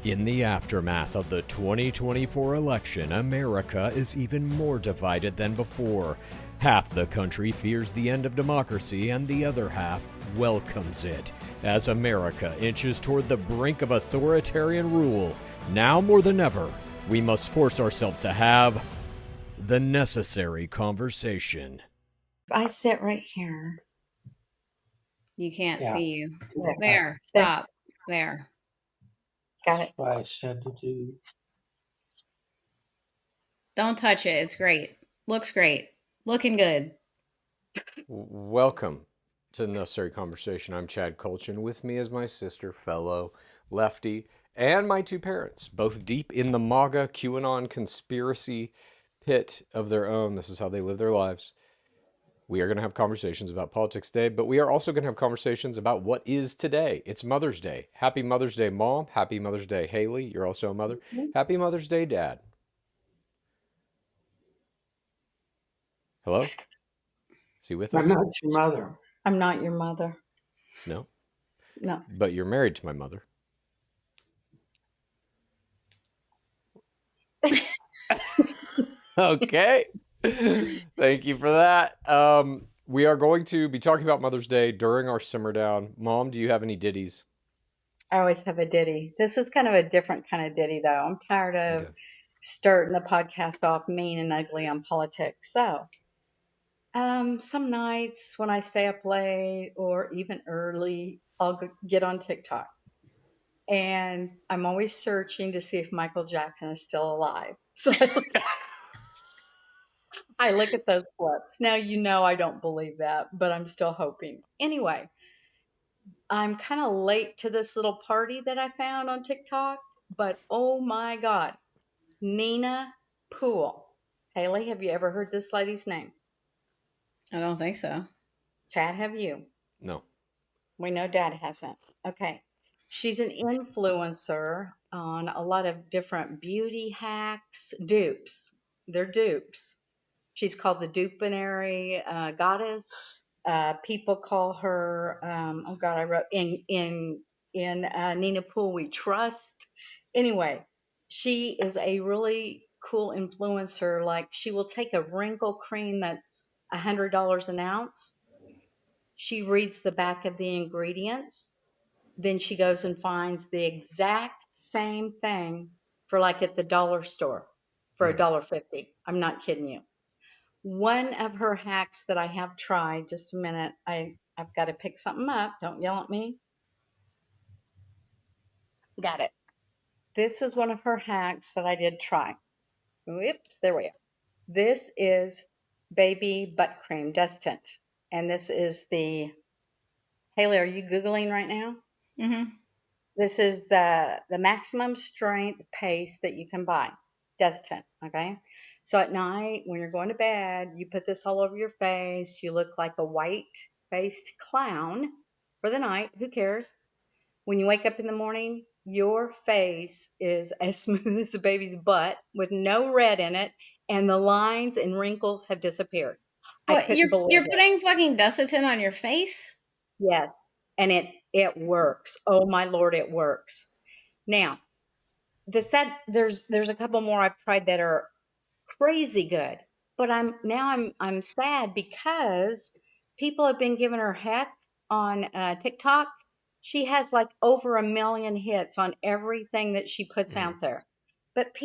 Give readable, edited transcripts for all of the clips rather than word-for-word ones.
In the aftermath of the 2024 election, America is even more divided than before. Half the country fears the end of democracy, and the other half welcomes it. As America inches toward the brink of authoritarian rule, now more than ever, we must force ourselves to have the necessary conversation. I sit right here. You can't Yeah. see you. Yeah. There, stop. There. Got it. What I said to do. Don't touch it. It's great. Looks great. Looking good. Welcome to the Necessary Conversation. I'm Chad Kultgen. With me is my sister, fellow lefty, and my two parents, both deep in the MAGA QAnon conspiracy pit of their own. This is how they live their lives. We are going to have conversations about politics today, but we are also going to have conversations about what is today. It's Mother's Day. Happy Mother's Day, Mom. Happy Mother's Day, Haley. You're also a mother. Happy Mother's Day, Dad. Hello? Is he with us? I'm not your mother. I'm not your mother. No? No. But you're married to my mother. Okay. Thank you for that. We are going to be talking about Mother's Day during our simmer down. Mom, do you have any ditties? I always have a ditty. This is kind of a different kind of ditty, though. I'm tired of Okay. starting the podcast off mean and ugly on politics. So, some nights when I stay up late or even early, I'll get on TikTok. And I'm always searching to see if Michael Jackson is still alive. So I look at those clips. Now, I don't believe that, but I'm still hoping. Anyway, I'm kind of late to this little party that I found on TikTok, but oh my God, Nina Poole. Haley, have you ever heard this lady's name? I don't think so. Chad, have you? No. We know Dad hasn't. Okay. She's an influencer on a lot of different beauty hacks, dupes. They're dupes. She's called the Dupinary Goddess. People call her. Oh God, I wrote in Nina Poole We Trust. Anyway, she is a really cool influencer. Like she will take a wrinkle cream that's $100 an ounce. She reads the back of the ingredients. Then she goes and finds the exact same thing for like at the dollar store for $1.50. I'm not kidding you. One of her hacks that I have tried, just a minute, I've got to pick something up. Don't yell at me. Got it. This is one of her hacks that I did try. Whoops, there we go. This is baby butt cream, Destined. And this is the, Haley, are you Googling right now? Mm-hmm. This is the maximum strength paste that you can buy. Destined, okay? So at night, when you're going to bed, you put this all over your face. You look like a white-faced clown for the night. Who cares? When you wake up in the morning, your face is as smooth as a baby's butt with no red in it, and the lines and wrinkles have disappeared. What, I couldn't believe you're it. putting fucking Desitin on your face? Yes, and it works. Oh my Lord, it works. Now, there's a couple more I've tried that are crazy good, but I'm sad because people have been giving her heck on TikTok. She has like over 1 million hits on everything that she puts out there, but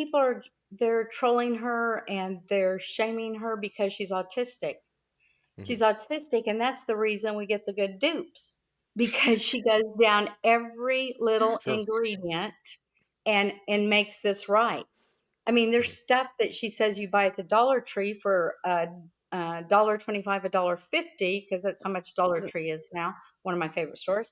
they're trolling her and they're shaming her because she's autistic. She's autistic, and that's the reason we get the good dupes, because she goes down every little ingredient and makes this right. I mean, there's stuff that she says you buy at the Dollar Tree for $1.25, $1.50, because that's how much Dollar Tree is now, one of my favorite stores.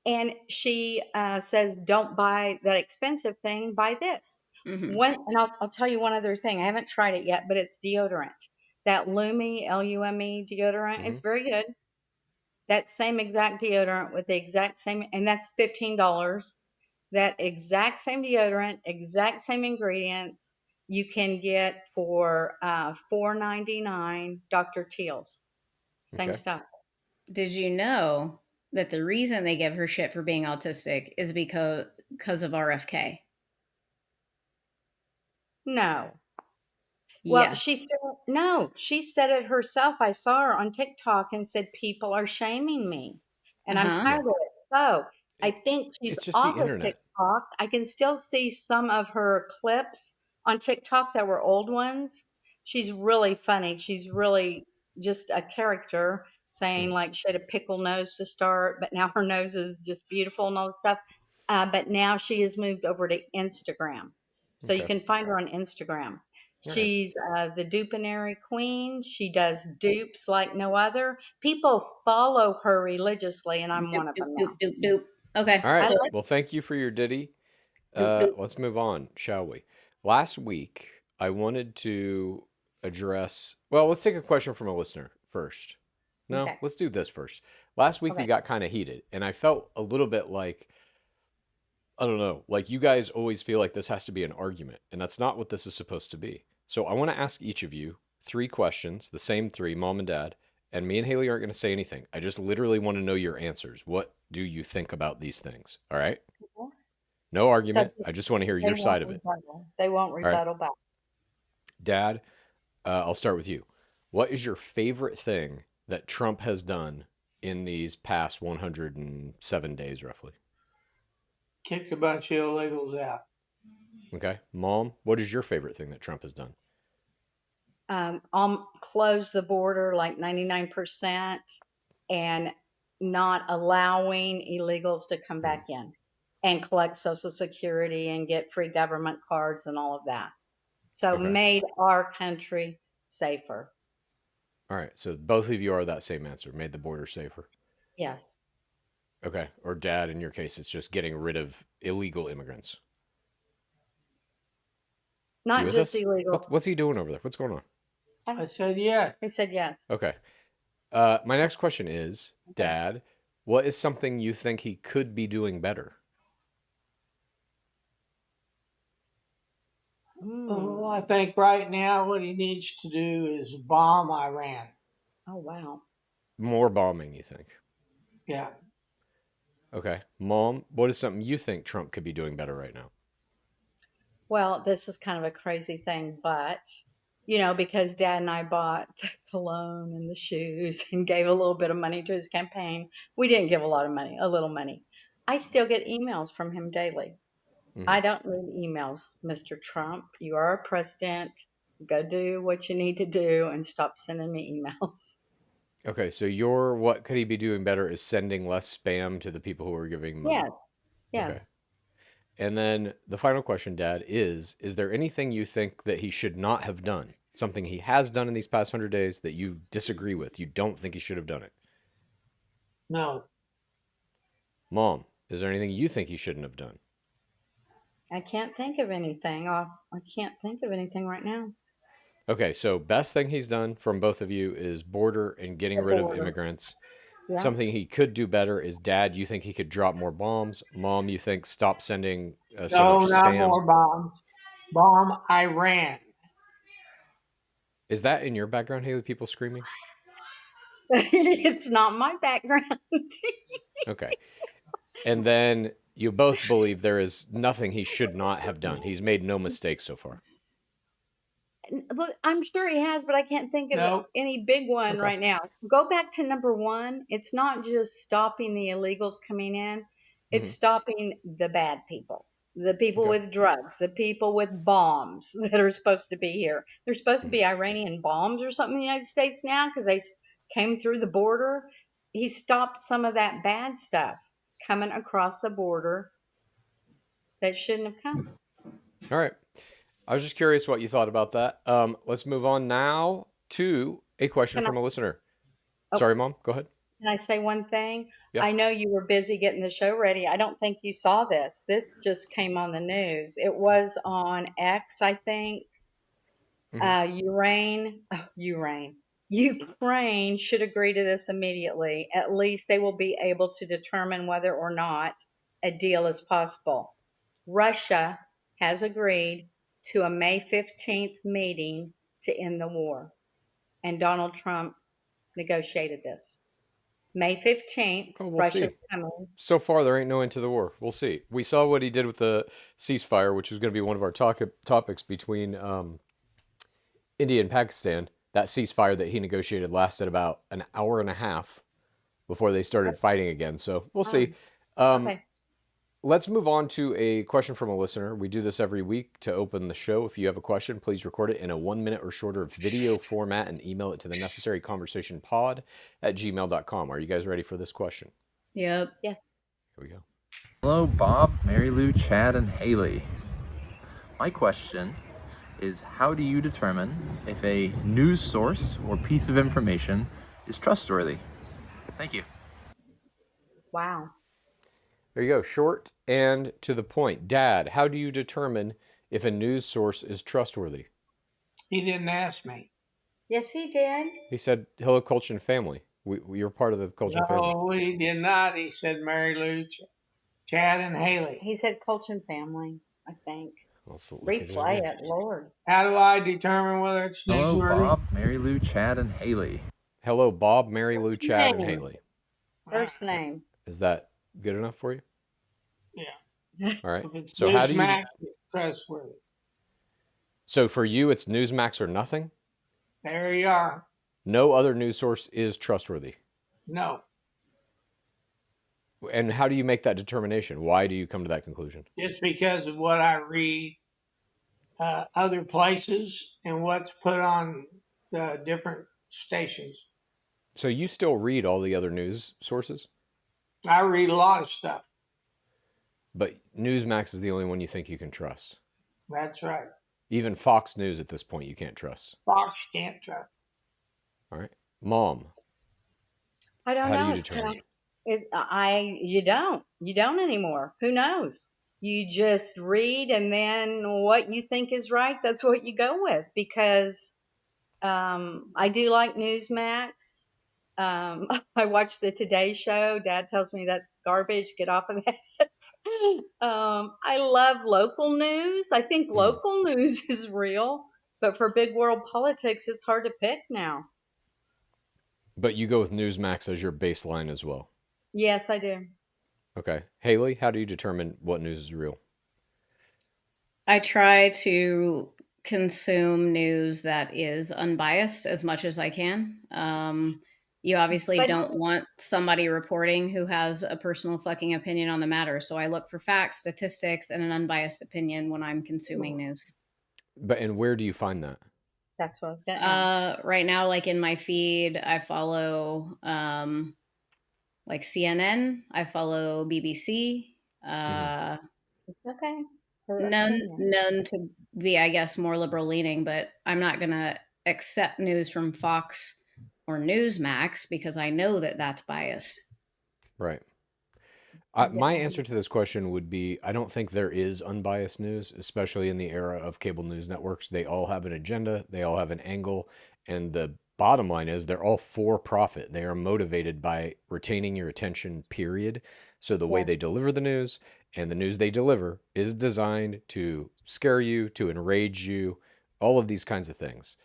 And she says, don't buy that expensive thing, buy this. Mm-hmm. And I'll tell you one other thing. I haven't tried it yet, but it's deodorant. That Lume, Lume deodorant, it's very good. That same exact deodorant with the exact same, and that's $15. That exact same deodorant, exact same ingredients, you can get for $4.99 Dr. Teal's. Same stuff. Did you know that the reason they give her shit for being autistic is because of RFK? No. Well, Yes. she said, no, she said it herself. I saw her on TikTok and said, people are shaming me and I'm Uh-huh. tired of it. So I It, think she's it's just the off of internet. TikTok. I can still see some of her clips on TikTok that were old ones. She's really funny. She's really just a character saying Mm, like she had a pickle nose to start, but now her nose is just beautiful and all that stuff. But now she has moved over to Instagram. So you okay. can find her on Instagram. All right. She's the dupenary queen. She does dupes like no other. People follow her religiously, and I'm Doop, one of doop, them doop, now. doop, doop. Okay, All I right. cool. like Well, thank you for your ditty. Doop, doop. Let's move on, shall we? Last week, I wanted to address. Well, let's take a question from a listener first. No, okay. let's do this first. Last week, we Okay. got kind of heated, and I felt a little bit like, I don't know, like you guys always feel like this has to be an argument, and that's not what this is supposed to be. So I want to ask each of you 3 questions, the same three, mom and dad, and me and Haley aren't going to say anything. I just literally want to know your answers. What do you think about these things? All right? No So argument. I just want to hear they your won't side of it. rebuttal. They won't All right? rebuttal back. Dad, I'll start with you. What is your favorite thing that Trump has done in these past 107 days, roughly? Kick a bunch of illegals out. Okay. Mom, what is your favorite thing that Trump has done? Close the border like 99% and not allowing illegals to come Hmm. back in and collect Social Security and get free government cards and all of that. So Okay. made our country safer. All right. So both of you are that same answer. Made the border safer. Yes. Okay. Or dad, in your case, it's just getting rid of illegal immigrants. You Not with just us? illegal. What's he doing over there? What's going on? I said yes. He said yes. Okay. My next question is, Okay. Dad, what is something you think he could be doing better? Oh, I think right now what he needs to do is bomb Iran. Oh, wow. More bombing, you think? Yeah. Okay. Mom, what is something you think Trump could be doing better right now? Well, this is kind of a crazy thing, but because Dad and I bought the cologne and the shoes and gave a little bit of money to his campaign, we didn't give a lot of money, a little money. I still get emails from him daily. Hmm. I don't need emails, Mr. Trump. You are a president. Go do what you need to do and stop sending me emails. Okay, so your what could he be doing better is sending less spam to the people who are giving money. Yes, Okay. yes. And then the final question, Dad, is there anything you think that he should not have done? Something he has done in these past 100 days that you disagree with? You don't think he should have done it? No. Mom, is there anything you think he shouldn't have done? I can't think of anything. I can't think of anything right now. Okay, so best thing he's done from both of you is border and getting The rid of border. immigrants. Yeah. Something he could do better is Dad, you think he could drop more bombs. Mom, you think stop sending so No, much not spam. more bombs. Bomb Iran. Is that in your background, Haley? People screaming? It's not my background. Okay. And then you both believe there is nothing he should not have done. He's made no mistakes so far. Well, I'm sure he has, but I can't think of No. any big one Okay. right now. Go back to number one. It's not just stopping the illegals coming in, it's Hmm. stopping the bad people, the people Okay. with drugs, the people with bombs that are supposed to be here. There's supposed to Mhm. be Iranian bombs or something in the United States now because they came through the border. He stopped some of that bad stuff coming across the border that shouldn't have come. All right. I was just curious what you thought about that. Let's move on now to a question Can I, from a listener. oh, Sorry, Mom. Go ahead. Can I say one thing? Yeah. I know you were busy getting the show ready. I don't think you saw this. This just came on the news. It was on X, I think. Hmm. Ukraine should agree to this immediately. At least they will be able to determine whether or not a deal is possible. Russia has agreed to a May 15th meeting to end the war, and Donald Trump negotiated this. May 15th, Oh, we'll Russia's see. coming. So far, there ain't no end to the war. We'll see. We saw what he did with the ceasefire, which was going to be one of our topics between India and Pakistan. That ceasefire that he negotiated lasted about an hour and a half before they started fighting again. So we'll Oh, see. Um, okay. let's move on to a question from a listener. We do this every week to open the show. If you have a question, please record it in a 1 minute or shorter video format and email it to the necessaryconversationpod@gmail.com. Are you guys ready for this question? Yep. Yes. Here we go. Hello, Bob, Mary Lou, Chad, and Haley. My question is, how do you determine if a news source or piece of information is trustworthy? Thank you. Wow. There you go. Short and to the point. Dad, how do you determine if a news source is trustworthy? He didn't ask me. Yes, he did. He said, hello, Kultgen family. You're part of the Kultgen family. No, he did not. He said Mary Lou, Chad, and Haley. He said Colchin family, I think. Let's look at it Replay again. it, Lord. How do I determine whether it's Hello, newsworthy? Bob, Mary Lou, Chad, and Haley. Hello, Bob, Mary Lou, First Chad, and name. Haley. First name. Is that good enough for you? Yeah. All right. If it's So how do you? Newsmax, it's trustworthy. So for you, it's Newsmax or nothing. There you are. No other news source is trustworthy. No, And how do you make that determination? Why do you come to that conclusion? just because of what I read other places and what's put on the different stations. So you still read all the other news sources, I read a lot of stuff. but Newsmax is the only one you think you can trust. That's right. Even Fox News at this point you can't trust. Fox can't trust. All right. Mom, I don't how know. do you It's determine? you don't anymore. Who knows? You just read, and then what you think is right, that's what you go with. Because I do like Newsmax. I watch the Today Show. Dad tells me that's garbage. Get off of that. I love local news. I think local news is real, but for big world politics, it's hard to pick now. But you go with Newsmax as your baseline as well. Yes, I do. Okay. Haley, how do you determine what news is real? I try to consume news that is unbiased as much as I can. You obviously But- don't want somebody reporting who has a personal fucking opinion on the matter. So I look for facts, statistics, and an unbiased opinion when I'm consuming news. And where do you find that? That's what I was going to ask. Right now, like in my feed, I follow like CNN. I follow BBC. Okay. None to be, I guess, more liberal leaning, but I'm not going to accept news from Fox or Newsmax because I know that that's biased. Right. My answer to this question would be I don't think there is unbiased news, especially in the era of cable news networks. They all have an agenda, they all have an angle, and the bottom line is they're all for profit. They are motivated by retaining your attention, period. So the way they deliver the news and the news they deliver is designed to scare you, to enrage you, all of these kinds of things.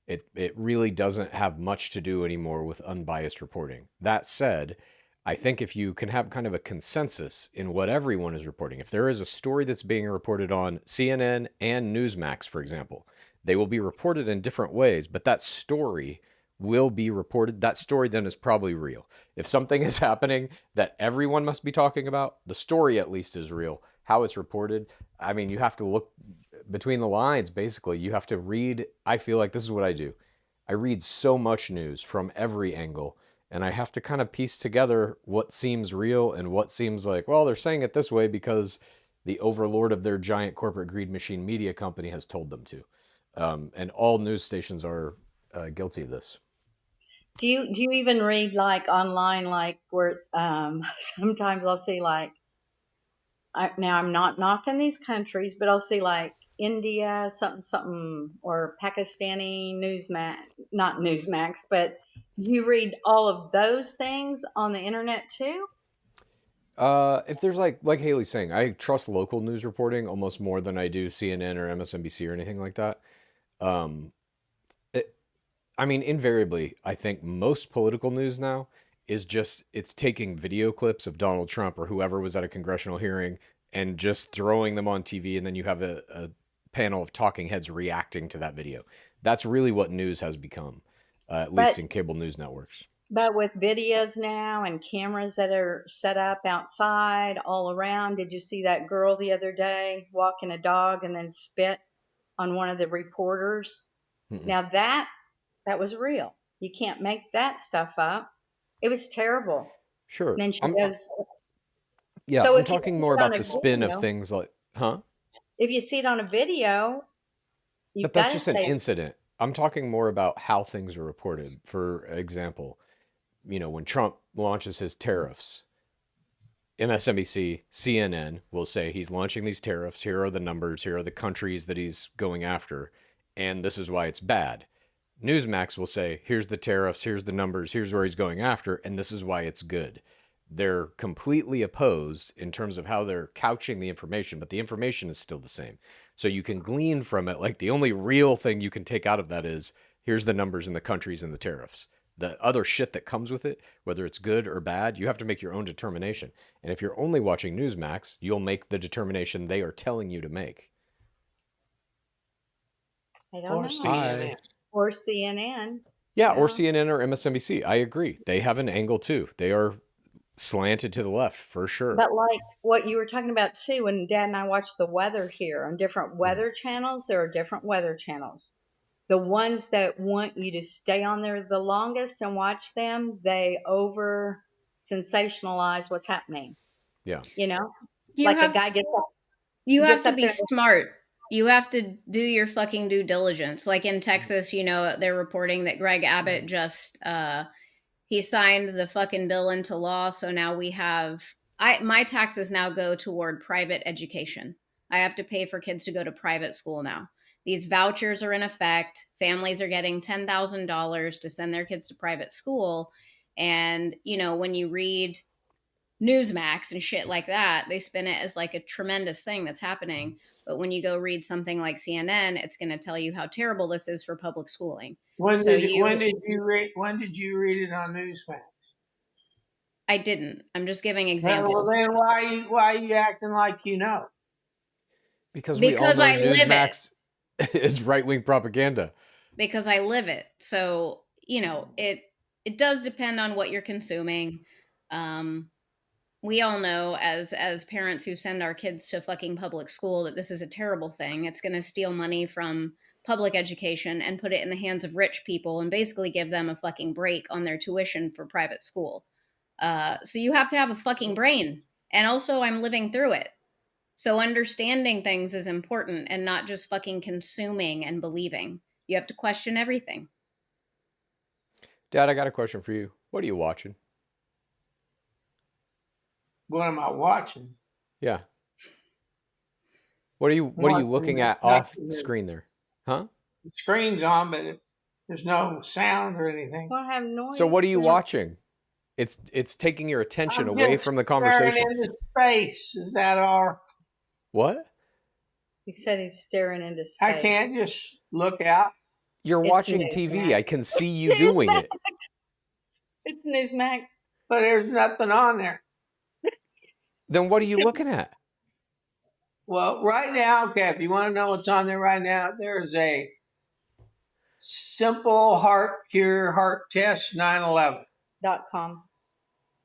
It really doesn't have much to do anymore with unbiased reporting. That said, I think if you can have kind of a consensus in what everyone is reporting, if there is a story that's being reported on CNN and Newsmax, for example, they will be reported in different ways, but that story will be reported. That story then is probably real. If something is happening that everyone must be talking about, the story at least is real. How it's reported, I mean, you have to look between the lines, basically. You have to read. I feel like this is what I do. I read so much news from every angle, and I have to kind of piece together what seems real and what seems like, well, they're saying it this way because the overlord of their giant corporate greed machine media company has told them to. And all news stations are guilty of this. Do you even read like online, like where sometimes I'll see like, now I'm not knocking these countries, but I'll see like India, something, or Pakistani Newsmax, not Newsmax, but you read all of those things on the internet too? If there's like Haley's saying, I trust local news reporting almost more than I do CNN or MSNBC or anything like that. I mean, invariably, I think most political news now is just, it's taking video clips of Donald Trump or whoever was at a congressional hearing and just throwing them on TV, and then you have a panel of talking heads reacting to that video. That's really what news has become, at least But in cable news networks. but with videos now and cameras that are set up outside all around, did you see that girl the other day walking a dog and then spit on one of the reporters? Mm-mm. Now that was real. You can't make that stuff up. It was terrible. Sure. And then she I'm, goes, yeah, so I'm if you talking see more it on about a the spin of video, things like, huh? if you see it on a video, you've But got that's to just an say, incident. I'm talking more about how things are reported. For example, when Trump launches his tariffs, MSNBC, CNN will say he's launching these tariffs. Here are the numbers. Here are the countries that he's going after. And this is why it's bad. Newsmax will say, here's the tariffs, here's the numbers, here's where he's going after, and this is why it's good. They're completely opposed in terms of how they're couching the information, but the information is still the same. So you can glean from it, like the only real thing you can take out of that is, here's the numbers and the countries and the tariffs. The other shit that comes with it, whether it's good or bad, you have to make your own determination. And if you're only watching Newsmax, you'll make the determination they are telling you to make. I don't Or know. CNN. Or CNN. Yeah, or Yeah. CNN or MSNBC. I agree. They have an angle too. They are slanted to the left for sure. But like what you were talking about too, when Dad and I watch the weather here on different weather channels, there are different weather channels. The ones that want you to stay on there the longest and watch them, they over sensationalize what's happening. Yeah. You know, You like have a guy gets up. you He have gets to up be there. smart. You have to do your fucking due diligence. Like in Texas, they're reporting that Greg Abbott just he signed the fucking bill into law. So now we have my taxes now go toward private education. I have to pay for kids to go to private school now. These vouchers are in effect. Families are getting $10,000 to send their kids to private school. And, when you read Newsmax and shit like that, they spin it as like a tremendous thing that's happening. But when you go read something like CNN, it's going to tell you how terrible this is for public schooling. When So did you read it on Newsmax? I didn't. I'm just giving Well, examples. then why are you acting like you know? Because we all Because know I live it. Newsmax is right-wing propaganda. Because I live it. So, it does depend on what you're consuming. We all know as parents who send our kids to fucking public school that this is a terrible thing. It's going to steal money from public education and put it in the hands of rich people and basically give them a fucking break on their tuition for private school. So you have to have a fucking brain. And also I'm living through it. So understanding things is important and not just fucking consuming and believing. You have to question everything. Dad, I got a question for you. What are you watching? What am I watching? Yeah. What are you Watching looking at nothing off new. screen there? Huh? The screen's on, but there's no sound or anything. Well, I have noise. So what are you now. watching? It's taking your attention I'm away just from the staring conversation. into space. Is that all? What? He said he's staring into space. I can't just look out. You're It's watching Newsmax. TV. I can see you doing it. It's Newsmax. But there's nothing on there. Then what are you looking at? Well, right now, okay, if you want to know what's on there right now, there's a simple heart cure heart test 9/11. .com.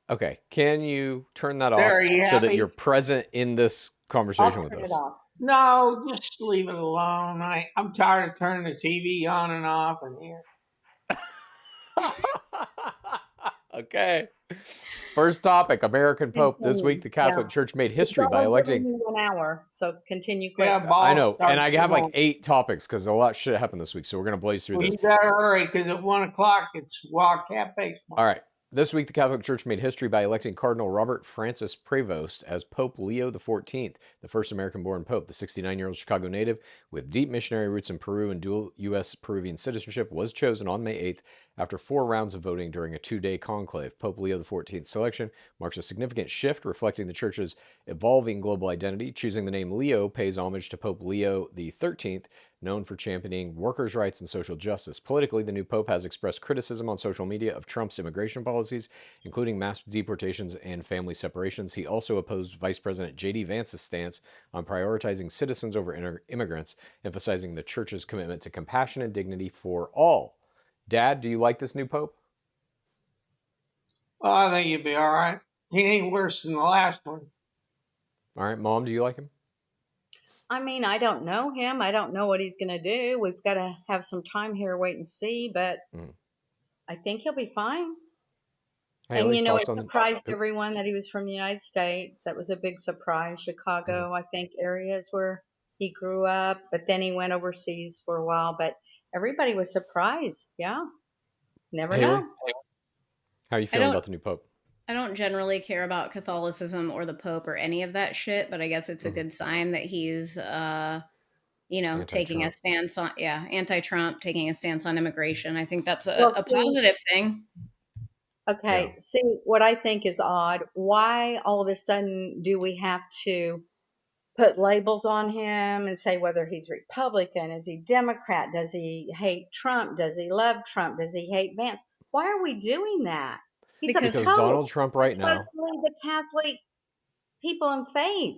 Okay, can you turn that There, off are you so that happy? you're present in this I'll conversation with turn us? it off. No, just leave it alone. I'm tired of turning the TV on and off in here. Okay. First topic, American Pope. This week, the Catholic Yeah. Church made history It's by only electing... giving you 1 hour, so continue quick. Yeah, ball I know, starts and I have like tomorrow. 8 topics because a lot of shit happened this week, so we're going to blaze through Well, this. you better hurry because at 1 o'clock it's Wildcat baseball. All right. This week, the Catholic Church made history by electing Cardinal Robert Francis Prevost as Pope Leo XIV, the first American-born pope. The 69-year-old Chicago native with deep missionary roots in Peru and dual U.S.-Peruvian citizenship was chosen on May 8th after 4 rounds of voting during a 2-day conclave. Pope Leo XIV's selection marks a significant shift, reflecting the Church's evolving global identity. Choosing the name Leo pays homage to Pope Leo XIII, known for championing workers' rights and social justice. Politically, the new pope has expressed criticism on social media of Trump's immigration policies, including mass deportations and family separations. He also opposed Vice President J.D. Vance's stance on prioritizing citizens over immigrants, emphasizing the Church's commitment to compassion and dignity for all. Dad, do you like this new pope? Well, I think he'd be all right. He ain't worse than the last one. All right, Mom, do you like him? I mean, I don't know him. I don't know what he's going to do. We've got to have some time here, wait and see. But I think he'll be fine. Haley, and, it thoughts on surprised everyone that he was from the United States. That was a big surprise. Chicago, I think, areas where he grew up. But then he went overseas for a while. But everybody was surprised. Yeah. Never Haley, know. how are you feeling about the new pope? I don't generally care about Catholicism or the Pope or any of that shit, but I guess it's a good sign that he's, taking a stance on, anti-Trump, taking a stance on immigration. I think that's a positive thing. Okay. Yeah. See, what I think is odd, why all of a sudden do we have to put labels on him and say whether he's Republican, is he Democrat, does he hate Trump, does he love Trump, does he hate Vance? Why are we doing that? Because Donald Trump right now, especially the Catholic people in faith.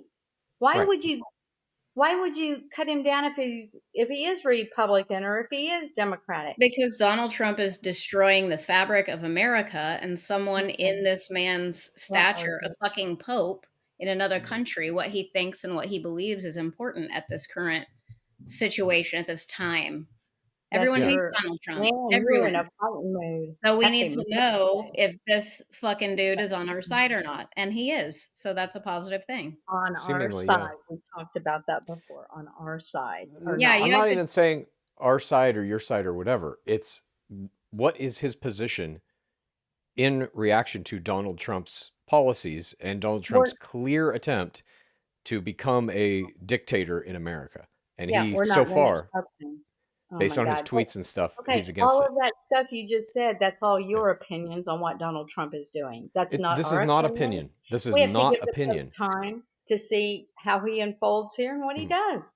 Why would you cut him down if he is Republican or if he is Democratic? Because Donald Trump is destroying the fabric of America, and someone in this man's stature, a fucking pope in another country, what he thinks and what he believes is important at this current situation, at this time. Everyone hates Donald Trump. Man, everyone. In a fighting mood. So we need to know if this fucking dude is on our side or not. And he is. So that's a positive thing. On our side. We talked about that before. On our side. I'm not even saying our side or your side or whatever. It's what is his position in reaction to Donald Trump's policies and Donald Trump's clear attempt to become a dictator in America. And he, so far, based on his tweets and stuff, he's against all it. of that stuff you just said, that's all your opinions on what Donald Trump is doing. This is not opinion. This is not opinion. Time to see how he unfolds here and what he does.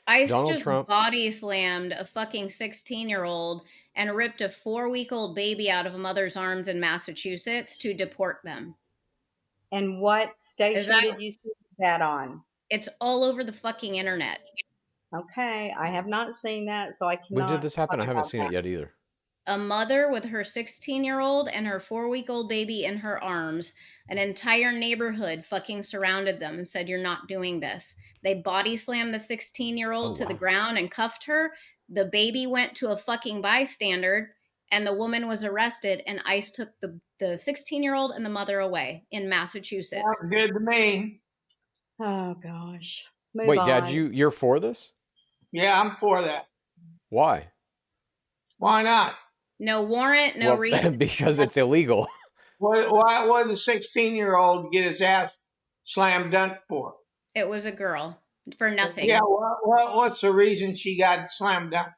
ICE just body slammed a fucking 16-year-old and ripped a 4-week-old baby out of a mother's arms in Massachusetts to deport them. And what station did you see that on? It's all over the fucking internet. Okay, I have not seen that, so I cannot. When did this happen? I haven't seen it yet either. A mother with her 16-year-old and her 4-week-old baby in her arms. An entire neighborhood fucking surrounded them and said, "You're not doing this." They body slammed the 16-year-old to the ground and cuffed her. The baby went to a fucking bystander, and the woman was arrested, and ICE took the 16-year-old and the mother away in Massachusetts. Sounds good to me. Oh, gosh. Wait, Dad, you're for this? Yeah, I'm for that. Why? Why not? No warrant, no reason. Because it's illegal. Why would the 16-year-old get his ass slam dunked for? It was a girl. For nothing. Yeah, what's the reason she got slam dunked?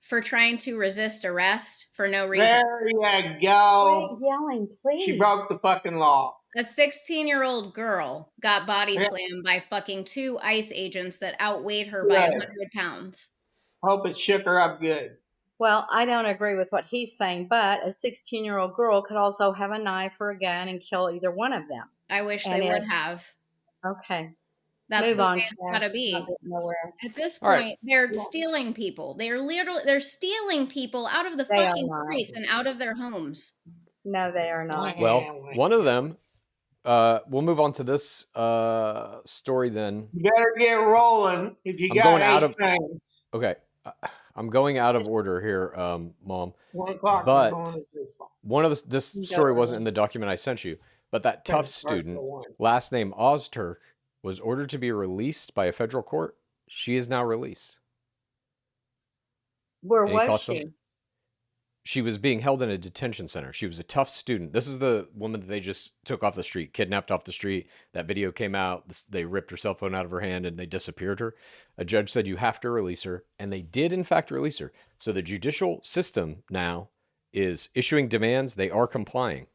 For trying to resist arrest for no reason. There you go. Quit yelling, please. She broke the fucking law. A 16-year-old girl got body slammed by fucking 2 ICE agents that outweighed her by 100 pounds. Hope it shook her up good. Well, I don't agree with what he's saying, but a 16-year-old girl could also have a knife or a gun and kill either one of them. I wish they would have. Okay. That's the way it's gotta be. At this point, they're stealing people. They're stealing people out of the fucking streets and out of their homes. No, they are not. Well, one of them, we'll move on to this story then. You better get rolling if you got things. Okay. I'm going out of order here, Mom. 1 o'clock. But one of this story wasn't in the document I sent you, but that tough student, last name Ozturk, was ordered to be released by a federal court. She is now released. Where was she? She was being held in a detention center. She was a tough student. This is the woman that they just took off the street, kidnapped off the street. That video came out. They ripped her cell phone out of her hand and they disappeared her. A judge said you have to release her, and they did in fact release her. So the judicial system now is issuing demands. They are complying.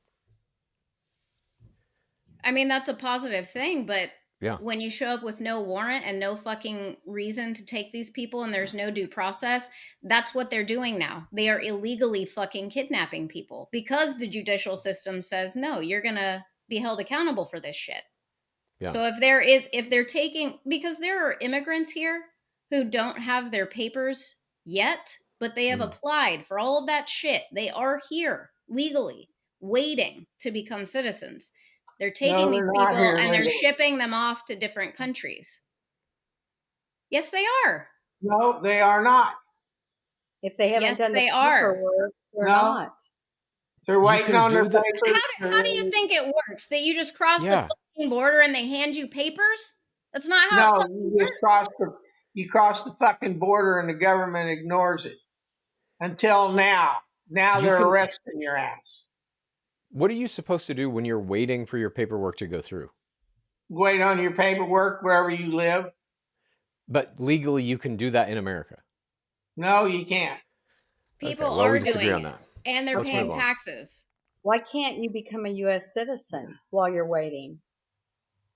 I mean, that's a positive thing, but Yeah. when you show up with no warrant and no fucking reason to take these people and there's no due process, that's what they're doing now. They are illegally fucking kidnapping people because the judicial system says, no, you're going to be held accountable for this shit. Yeah. So if they're taking, because there are immigrants here who don't have their papers yet, but they have applied for all of that shit. They are here legally, waiting to become citizens. They're taking these people and they're shipping them off to different countries. Yes, they are. No, they are not. If they haven't done the paperwork, they're not. They're waiting on their papers. How do you think it works? That you just cross the fucking border and they hand you papers? That's not how it fucking works. You cross the fucking border and the government ignores it. Until now. Now they're arresting your ass. What are you supposed to do when you're waiting for your paperwork to go through? Wait on your paperwork wherever you live. But legally, you can do that in America. No, you can't. People are doing on that. it, and they're paying taxes. Why can't you become a U.S. citizen while you're waiting?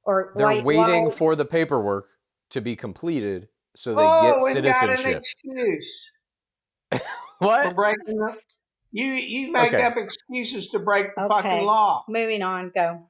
Or they're waiting for the paperwork to be completed so they get citizenship. Got an excuse. What? For breaking the, you make up excuses to break the fucking law. Moving on, go.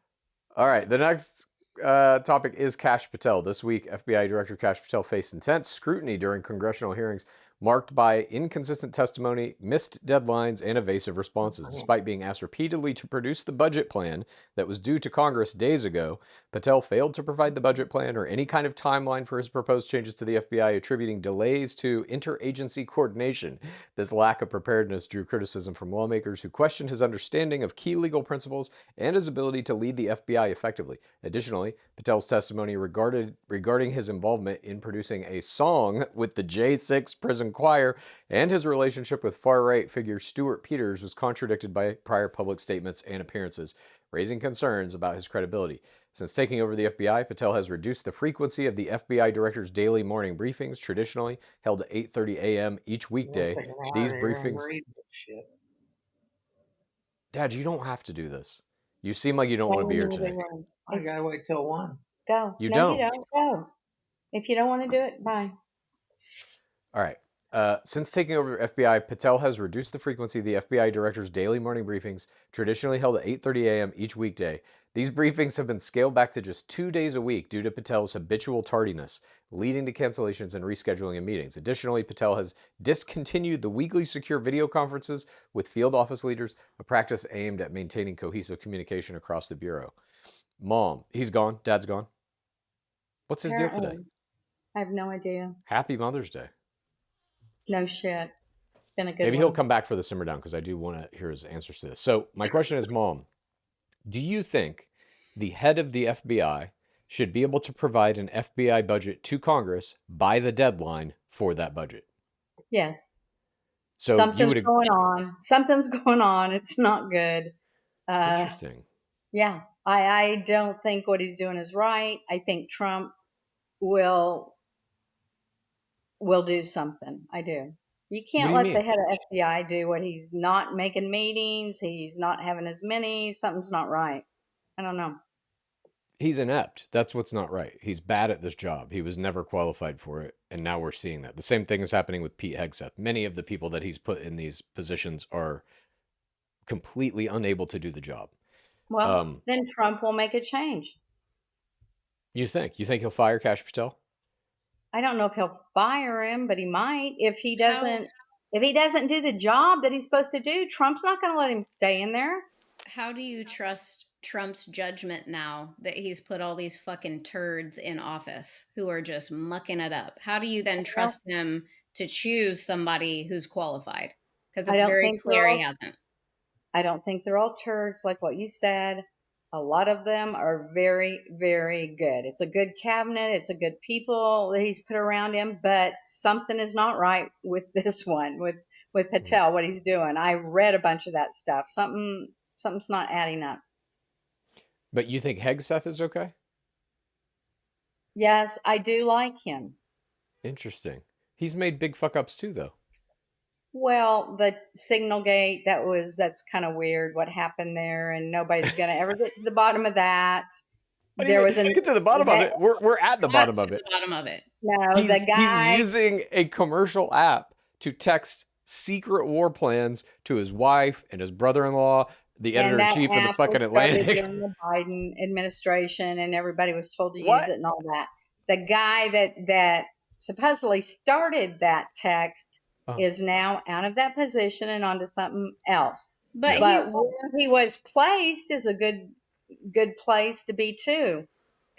All right, the next topic is Kash Patel. This week, FBI Director Kash Patel faced intense scrutiny during congressional hearings marked by inconsistent testimony, missed deadlines, and evasive responses. Despite being asked repeatedly to produce the budget plan that was due to Congress days ago, Patel failed to provide the budget plan or any kind of timeline for his proposed changes to the FBI, attributing delays to interagency coordination. This lack of preparedness drew criticism from lawmakers who questioned his understanding of key legal principles and his ability to lead the FBI effectively. Additionally, Patel's testimony regarding his involvement in producing a song with the J6 prison choir and his relationship with far-right figure Stuart Peters was contradicted by prior public statements and appearances, raising concerns about his credibility. Since taking over the FBI, Patel has reduced the frequency of the FBI director's daily morning briefings, traditionally held at 8:30 a.m. each weekday. These briefings... Dad, you don't have to do this. You seem like you don't want to be here today. I gotta wait till 1. Go. You don't. You don't. Go. If you don't want to do it, bye. All right. Since taking over FBI, Patel has reduced the frequency of the FBI director's daily morning briefings, traditionally held at 8:30 a.m. each weekday. These briefings have been scaled back to just 2 days a week due to Patel's habitual tardiness, leading to cancellations and rescheduling of meetings. Additionally, Patel has discontinued the weekly secure video conferences with field office leaders, a practice aimed at maintaining cohesive communication across the Bureau. Mom, he's gone. Dad's gone. What's his deal today? I have no idea. Happy Mother's Day. No shit. It's been a good Maybe one. he'll come back for the simmer down because I do want to hear his answers to this. So my question is, Mom, do you think the head of the FBI should be able to provide an FBI budget to Congress by the deadline for that budget? Yes. So something's going on. Something's going on. It's not good. Interesting. Yeah. I don't think what he's doing is right. I think Trump will do something. I do. You can't let the head of FBI do what he's not making meetings. He's not having as many. Something's not right. I don't know. He's inept. That's what's not right. He's bad at this job. He was never qualified for it. And now we're seeing that. The same thing is happening with Pete Hegseth. Many of the people that he's put in these positions are completely unable to do the job. Well, then Trump will make a change. You think he'll fire Kash Patel? I don't know if he'll fire him, but he might. If he doesn't do the job that he's supposed to do, Trump's not going to let him stay in there. How do you trust Trump's judgment now that he's put all these fucking turds in office who are just mucking it up? How do you then trust him to choose somebody who's qualified? Because it's very clear he hasn't. I don't think they're all turds like what you said. A lot of them are very, very good. It's a good cabinet. It's a good people that he's put around him, but something is not right with this one, with Patel, what he's doing. I read a bunch of that stuff. Something's not adding up. But you think Hegseth is okay? Yes, I do like him. Interesting. He's made big fuck ups too, though. Well, the signal gate, that's kind of weird what happened there, and nobody's going to ever get to the bottom of that. What do you There mean? was Get to the bottom of it. We're at the Got bottom to of the it. bottom of it. no, the He's guy, using a commercial app to text secret war plans to his wife and his brother-in-law, the and that editor-in-chief of the app fucking was started Atlantic. during the Biden administration, and everybody was told to use What? it and all that. The guy that supposedly started that text is now out of that position and onto something else. But But he's where he was placed is a good place to be too.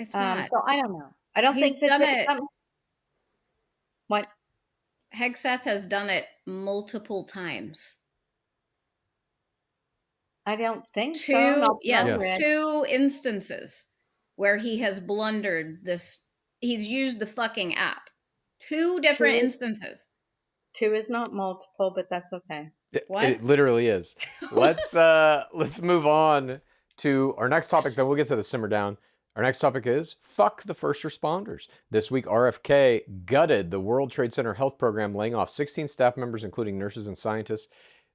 it's not. So I don't know. I don't He's think done it. What? Hegseth has done it multiple times. I don't think so. Not Yes, that I read. 2 instances where he has blundered this. He's used the fucking app. 2 different Two. instances. 2 is not multiple, but that's okay. What? It literally is. Let's move on to our next topic, then we'll get to the simmer down. Our next topic is fuck the first responders. This week, RFK gutted the World Trade Center health program, laying off 16 staff members, including nurses and scientists.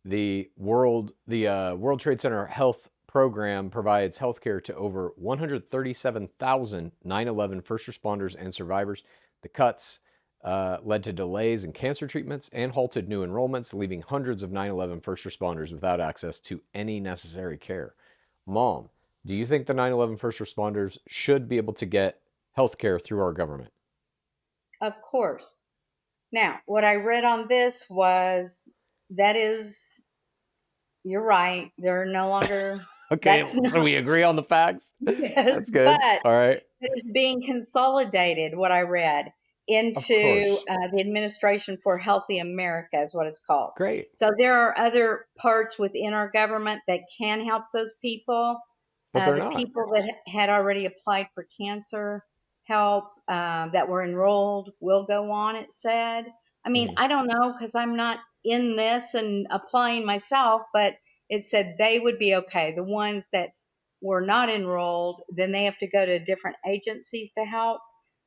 The World Trade Center health program provides healthcare to over 137,000 9/11 first responders and survivors. The cuts led to delays in cancer treatments and halted new enrollments, leaving hundreds of 9/11 first responders without access to any necessary care. Mom, do you think the 9/11 first responders should be able to get health care through our government? Of course. Now, what I read on this was you're right. They're no longer. Okay, so we agree on the facts? Yes, That's good. but All right. it's being consolidated, what I read, into the Administration for Healthy America is what it's called. Great. So there are other parts within our government that can help those people. But they're the not. people that had already applied for cancer help that were enrolled will go on, it said. I mean, I don't know because I'm not in this and applying myself, but it said they would be okay. The ones that were not enrolled, then they have to go to different agencies to help.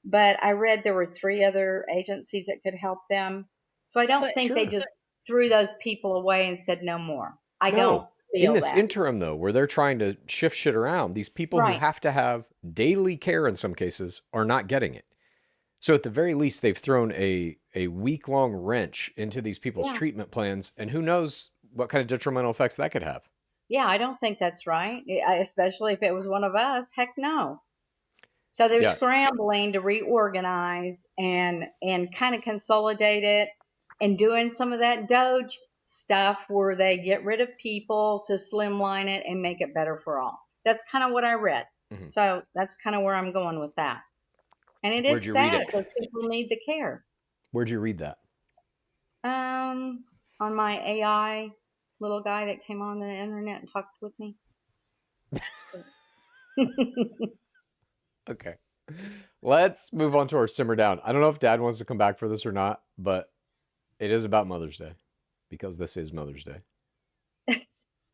But I read there were 3 other agencies that could help them. So I don't think they just threw those people away and said no more. I don't feel in this that. interim, though, where they're trying to shift shit around, these people who have to have daily care in some cases are not getting it. So at the very least, they've thrown a week-long wrench into these people's treatment plans, and who knows what kind of detrimental effects that could have. Yeah, I don't think that's right, especially if it was one of us. Heck no. So they're scrambling to reorganize and kind of consolidate it and doing some of that Doge stuff where they get rid of people to slimline it and make it better for all. That's kind of what I read. So that's kind of where I'm going with that. And it is sad because people need the care. Where'd you read that? On my AI little guy that came on the internet and talked with me. Okay. Let's move on to our simmer down. I don't know if Dad wants to come back for this or not, but it is about Mother's Day because this is Mother's Day.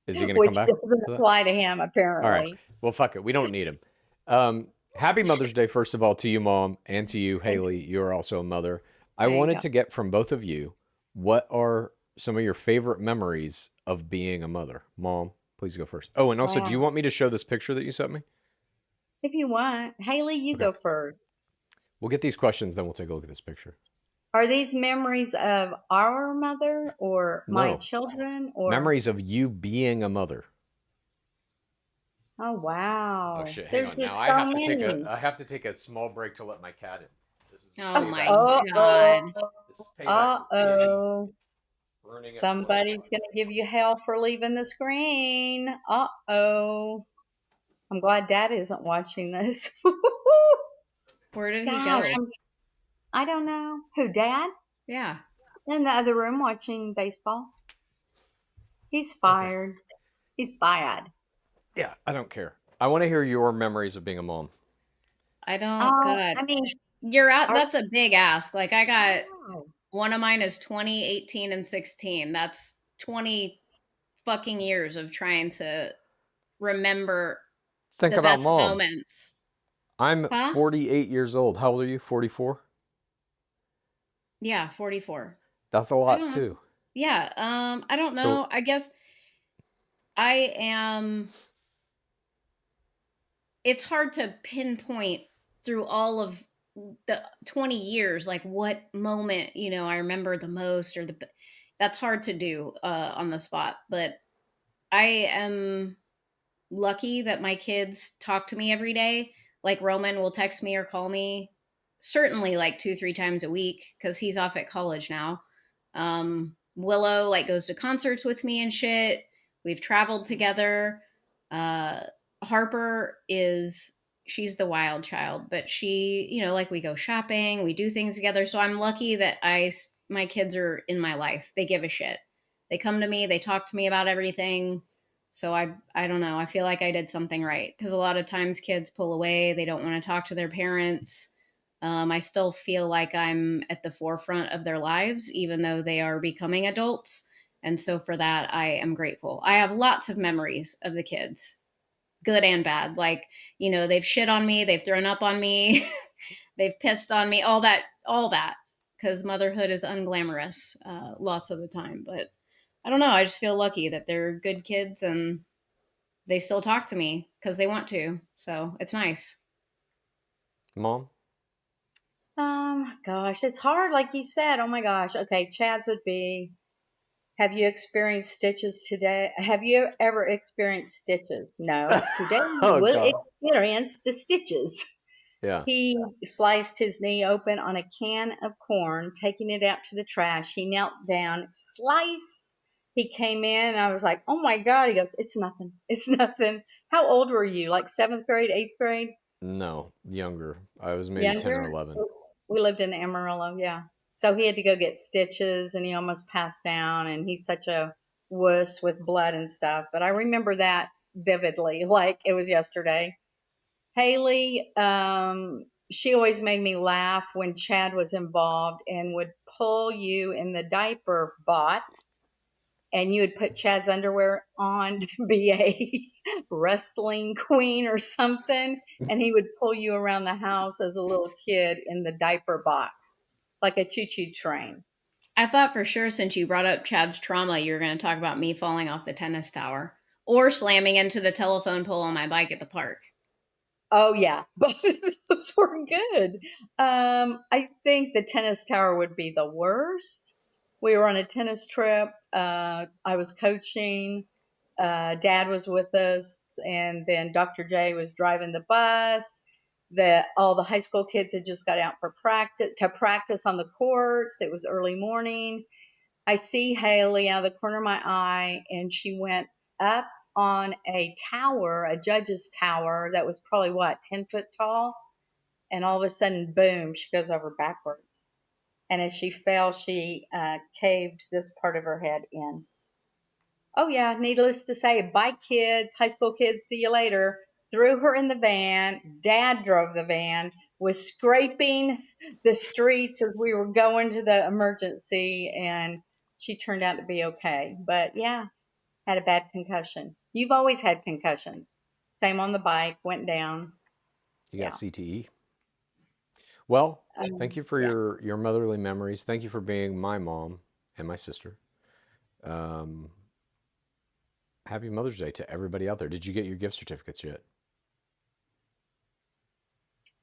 Is he going to come back? Which doesn't apply to him, apparently. All right. Well, fuck it. We don't need him. Happy Mother's Day, first of all, to you, Mom, and to you, Haley. You are also a mother. I wanted to get from both of you, what are some of your favorite memories of being a mother? Mom, please go first. Oh, and also, do you want me to show this picture that you sent me? If you want. Haley, you go first. We'll get these questions, then we'll take a look at this picture. Are these memories of our mother or my children? Or memories of you being a mother? Oh, wow. Oh, shit. Hang on. Now, I have to take a small break to let my cat in. This is my God. Uh-oh. Somebody's going to give you hell for leaving the screen. Uh-oh. I'm glad Dad isn't watching this. Where did he go? I don't know. Who, Dad? Yeah. In the other room watching baseball. He's fired. Okay. He's bad. Yeah, I don't care. I want to hear your memories of being a mom. I don't. God. I mean, you're out. That's a big ask. Like I got one of mine is 20, 18, and 16. That's 20 fucking years of trying to remember the about best Mom. Moments. I'm 48 years old. How old are you? 44? Yeah, 44. That's a lot too. Yeah. I don't So know. I guess I am. It's hard to pinpoint through all of the 20 years, like what moment, you know, I remember the most or that's hard to do on the spot. But I am lucky that my kids talk to me every day. Like Roman will text me or call me certainly like 2, 3 times a week because he's off at college now. Willow like goes to concerts with me and shit. We've traveled together. Uh, Harper is she's the wild child, but she, you know, like we go shopping, we do things together. So I'm lucky that my kids are in my life. They give a shit. They come to me, they talk to me about everything. So I don't know. I feel like I did something right because a lot of times kids pull away. They don't want to talk to their parents. I still feel like I'm at the forefront of their lives, even though they are becoming adults. And so for that, I am grateful. I have lots of memories of the kids, good and bad. Like, you know, they've shit on me, they've thrown up on me, they've pissed on me, all that, all that. Because motherhood is unglamorous lots of the time. But I don't know. I just feel lucky that they're good kids and they still talk to me because they want to. So it's nice. Mom? Gosh, it's hard, like you said. Oh my gosh. Okay, Chad's would be, have you experienced stitches today? Have you ever experienced stitches? No. Today Oh we'll God. experience the stitches. Yeah. He sliced his knee open on a can of corn, taking it out to the trash. He knelt down, slice. He came in, and I was like, oh my God. He goes, it's nothing. It's nothing. How old were you? Like 7th grade, 8th grade? No, younger. I was maybe 10 or Younger? 11. We lived in Amarillo, yeah. So he had to go get stitches, and he almost passed down, and he's such a wuss with blood and stuff. But I remember that vividly, like it was yesterday. Haley, she always made me laugh when Chad was involved and would pull you in the diaper box, and you would put Chad's underwear on to be a wrestling queen or something, and he would pull you around the house as a little kid in the diaper box, like a choo-choo train. I thought for sure since you brought up Chad's trauma, you were going to talk about me falling off the tennis tower or slamming into the telephone pole on my bike at the park. Oh yeah, both of those were good. I think the tennis tower would be the worst. We were on a tennis trip. I was coaching. Dad was with us, and then Dr. J was driving the bus. All the high school kids had just got out for practice on the courts. It was early morning. I see Haley out of the corner of my eye, and she went up on a tower, a judge's tower that was probably 10 foot tall. And all of a sudden, boom, she goes over backwards. And as she fell, she caved this part of her head in. Oh, yeah, needless to say, bye, kids, high school kids, see you later. Threw her in the van. Dad drove the van, was scraping the streets as we were going to the emergency, and she turned out to be okay. But yeah, had a bad concussion. You've always had concussions. Same on the bike, went down. You got Yeah. CTE. Well, thank you for Yeah. your motherly memories. Thank you for being my mom and my sister. Um, Happy Mother's Day to everybody out there. Did you get your gift certificates yet?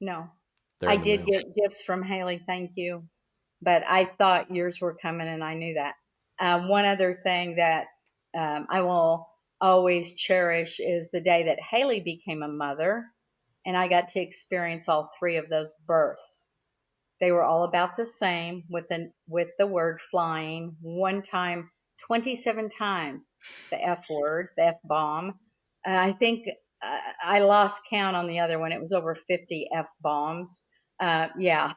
No, They're I in the did mail. get gifts from Haley. Thank you. But I thought yours were coming, and I knew that. One other thing that I will always cherish is the day that Haley became a mother, and I got to experience all 3 of those births. They were all about the same, with the word flying. One time, 27 times the F word, the F bomb. I think I lost count on the other one. It was over 50 F bombs. Yeah.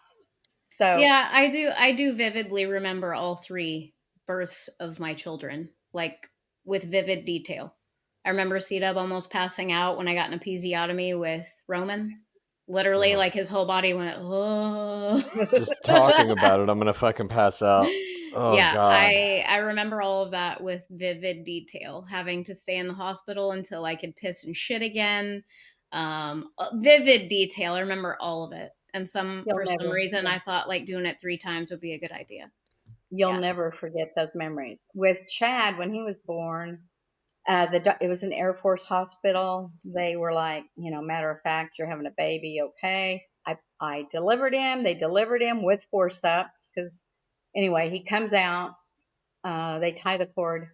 So Yeah, I do vividly remember all 3 births of my children, like with vivid detail. I remember C-Dub almost passing out when I got an episiotomy with Roman. Literally, Oh, like his whole body went, oh. just talking about it, I'm gonna fucking pass out. Oh Yeah, God. I remember all of that with vivid detail, having to stay in the hospital until I could piss and shit again. Vivid detail. I remember all of it. And you'll for some never. reason Yeah. I thought like doing it 3 times would be a good idea. You'll Yeah. never forget those memories. With Chad, when he was born, it was an Air Force hospital. They were like, matter of fact, you're having a baby, okay? I delivered him. They delivered him with forceps because, anyway, he comes out. They tie the cord,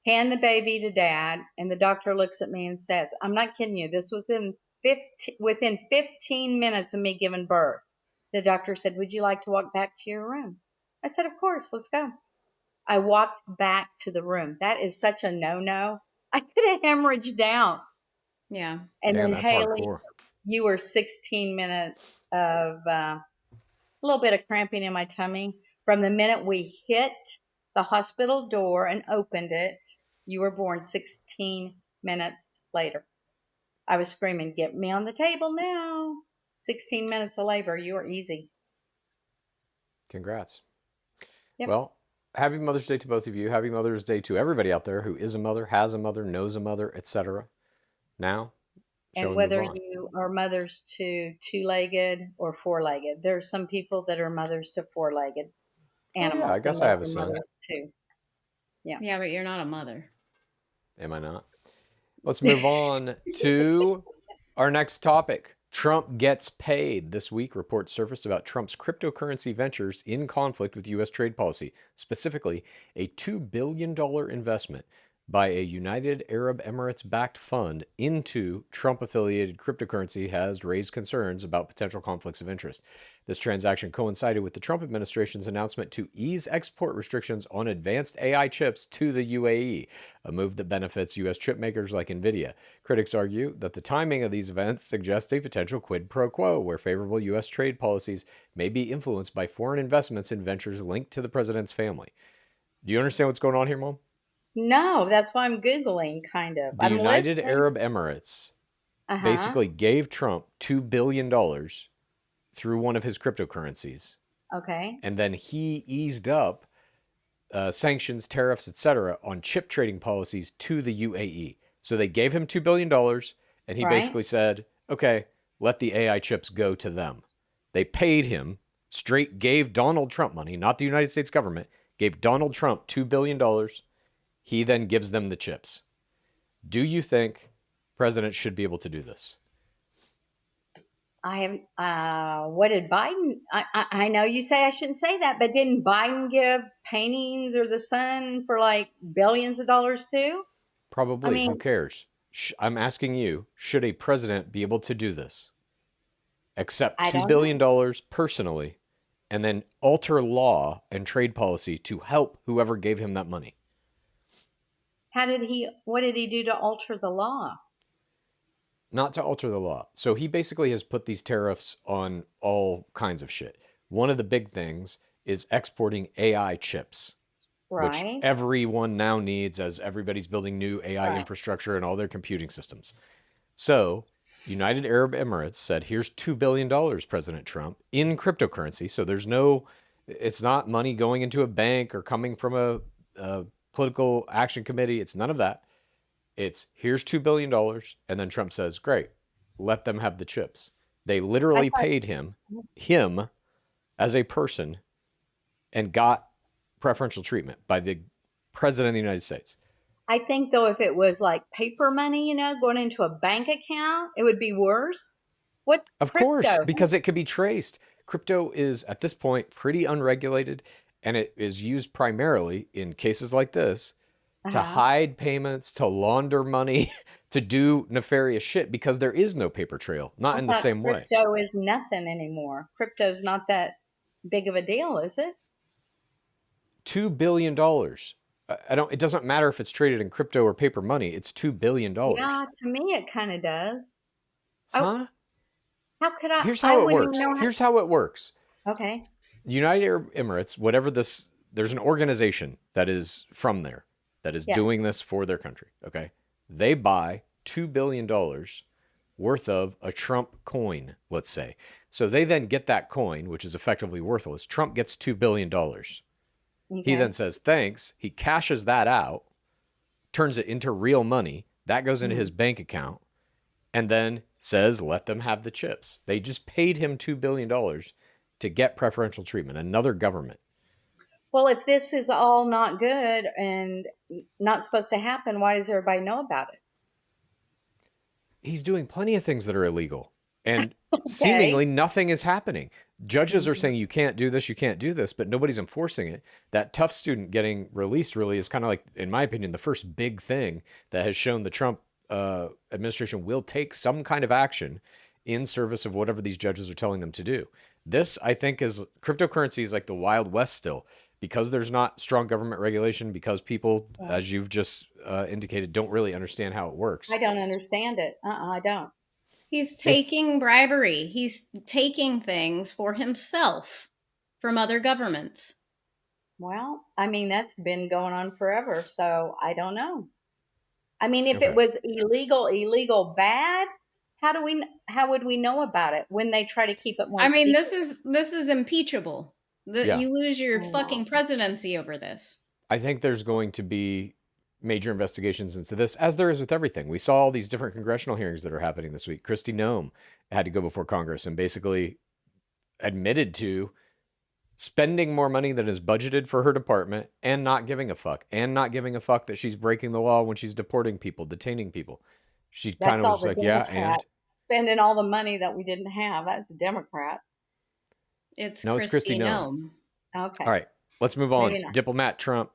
hand the baby to Dad, and the doctor looks at me and says, "I'm not kidding you. This was within 15 minutes of me giving birth." The doctor said, "Would you like to walk back to your room?" I said, "Of course. Let's go." I walked back to the room. That is such a no-no. I could have hemorrhaged out. Yeah. And Damn, then that's Haley, hardcore. you were 16 minutes of a little bit of cramping in my tummy. From the minute we hit the hospital door and opened it, you were born 16 minutes later. I was screaming, "Get me on the table now." 16 minutes of labor. You were easy. Congrats. Yep. Well, happy Mother's Day to both of you. Happy Mother's Day to everybody out there who is a mother, has a mother, knows a mother, etc. Now, shall And we whether move on? you are mothers to two-legged or four-legged, there are some people that are mothers to four-legged animals. I guess and I those have a are son. mothers too. Yeah, but you're not a mother. Am I not? Let's move on to our next topic. Trump gets paid. This week, reports surfaced about Trump's cryptocurrency ventures in conflict with U.S. trade policy, specifically a $2 billion investment by a United Arab Emirates-backed fund into Trump-affiliated cryptocurrency has raised concerns about potential conflicts of interest. This transaction coincided with the Trump administration's announcement to ease export restrictions on advanced AI chips to the UAE, a move that benefits U.S. chip makers like NVIDIA. Critics argue that the timing of these events suggests a potential quid pro quo, where favorable U.S. trade policies may be influenced by foreign investments in ventures linked to the president's family. Do you understand what's going on here, Mom? No, that's why I'm Googling, kind of. The I'm United listening. Arab Emirates basically gave Trump $2 billion through one of his cryptocurrencies. Okay. And then he eased up sanctions, tariffs, etc. on chip trading policies to the UAE. So they gave him $2 billion, and he basically said, okay, let the AI chips go to them. They paid him, straight gave Donald Trump money, not the United States government, gave Donald Trump $2 billion. He then gives them the chips. Do you think presidents should be able to do this? What did Biden? I know you say I shouldn't say that, but didn't Biden give paintings or the sun for like billions of dollars too? Probably. I mean, who cares? I'm asking you, should a president be able to do this? Accept I $2 don't billion know. personally and then alter law and trade policy to help whoever gave him that money? What did he do to alter the law? Not to alter the law. So he basically has put these tariffs on all kinds of shit. One of the big things is exporting AI chips, which Right. everyone now needs as everybody's building new AI infrastructure and all their computing systems. So United Arab Emirates said, here's $2 billion, President Trump, in cryptocurrency. So it's not money going into a bank or coming from a political action committee. It's none of that. It's here's $2 billion. And then Trump says, great, let them have the chips. They literally paid him as a person and got preferential treatment by the president of the United States. I think though, if it was like paper money, going into a bank account, it would be worse. What? Of course, because it could be traced. Crypto is at this point pretty unregulated, and it is used primarily in cases like this to hide payments, to launder money, to do nefarious shit, because there is no paper trail, not in the same way. Crypto is nothing anymore. Crypto's not that big of a deal, is it? $2 billion. It doesn't matter if it's traded in crypto or paper money. It's $2 billion. Yeah, to me it kind of does. Huh? How could I? Here's how it works. Here's how it works. Okay. United Arab Emirates, there's an organization that is from there that is doing this for their country. Okay. They buy $2 billion worth of a Trump coin, let's say. So they then get that coin, which is effectively worthless. Trump gets $2 billion. Okay. He then says, thanks. He cashes that out, turns it into real money. That goes into his bank account, and then says, let them have the chips. They just paid him $2 billion to get preferential treatment, another government. Well, if this is all not good and not supposed to happen, why does everybody know about it? He's doing plenty of things that are illegal, and Okay. seemingly nothing is happening. Judges are Mhm. saying you can't do this, you can't do this, but nobody's enforcing it. That tough student getting released really is kind of like, in my opinion, the first big thing that has shown the Trump administration will take some kind of action in service of whatever these judges are telling them to do. This, I think, is cryptocurrency is like the Wild West still, because there's not strong government regulation, because people, Yeah. as you've just indicated, don't really understand how it works. I don't understand it. I don't. He's taking bribery. He's taking things for himself from other governments. Well, I mean, that's been going on forever, so I don't know. I mean, if Okay. it was illegal bad, how would we know about it when they try to keep it more I mean, secret? this is impeachable. Yeah. You lose your I know. fucking presidency over this. I think there's going to be major investigations into this, as there is with everything. We saw all these different congressional hearings that are happening this week. Kristi Noem had to go before Congress and basically admitted to spending more money than is budgeted for her department and not giving a fuck. And not giving a fuck that she's breaking the law when she's deporting people, detaining people. She kind That's of all was the like, yeah, and Democrats spending all the money that we didn't have. That's the Democrats. It's no, it's Kristi Kristi Noem. Noem. Okay. All right, let's move on. Maybe not. Diplomat Trump.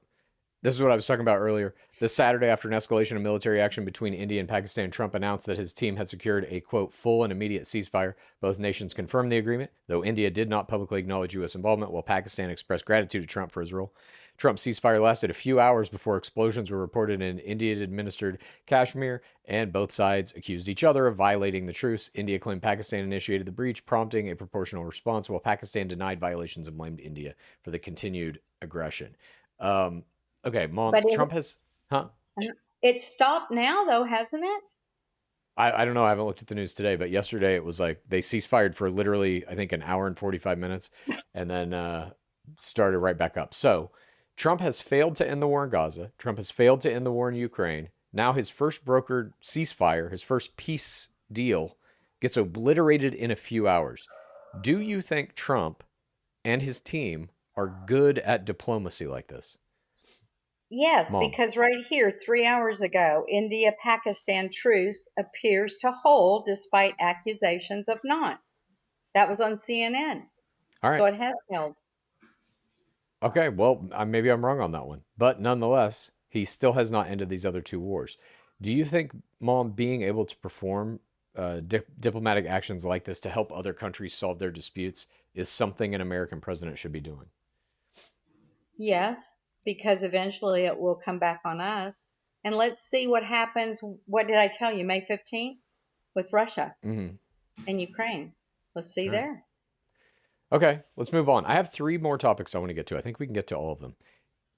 This is what I was talking about earlier. This Saturday, after an escalation of military action between India and Pakistan, Trump announced that his team had secured a, quote, full and immediate ceasefire. Both nations confirmed the agreement, though India did not publicly acknowledge U.S. involvement, while Pakistan expressed gratitude to Trump for his role. Trump's ceasefire lasted a few hours before explosions were reported in Indian-administered Kashmir, and both sides accused each other of violating the truce. India claimed Pakistan initiated the breach, prompting a proportional response, while Pakistan denied violations and blamed India for the continued aggression. Okay, Mom, But Trump has, huh? It's stopped now, though, hasn't it? I don't know. I haven't looked at the news today, but yesterday it was like they ceasefire for literally, I think, an hour and 45 minutes and then started right back up. So Trump has failed to end the war in Gaza. Trump has failed to end the war in Ukraine. Now his first brokered ceasefire, his first peace deal, gets obliterated in a few hours. Do you think Trump and his team are good at diplomacy like this? Yes, Mom. because right here, 3 hours ago, India-Pakistan truce appears to hold despite accusations of not. That was on CNN. All right. So it has held. Okay, well, maybe I'm wrong on that one. But nonetheless, he still has not ended these other two wars. Do you think, Mom, being able to perform diplomatic actions like this to help other countries solve their disputes is something an American president should be doing? Yes, because eventually it will come back on us. And let's see what happens. What did I tell you? May 15th with Russia Mm-hmm. and Ukraine. Let's see All right. there. Okay, let's move on. I have three more topics I want to get to. I think we can get to all of them.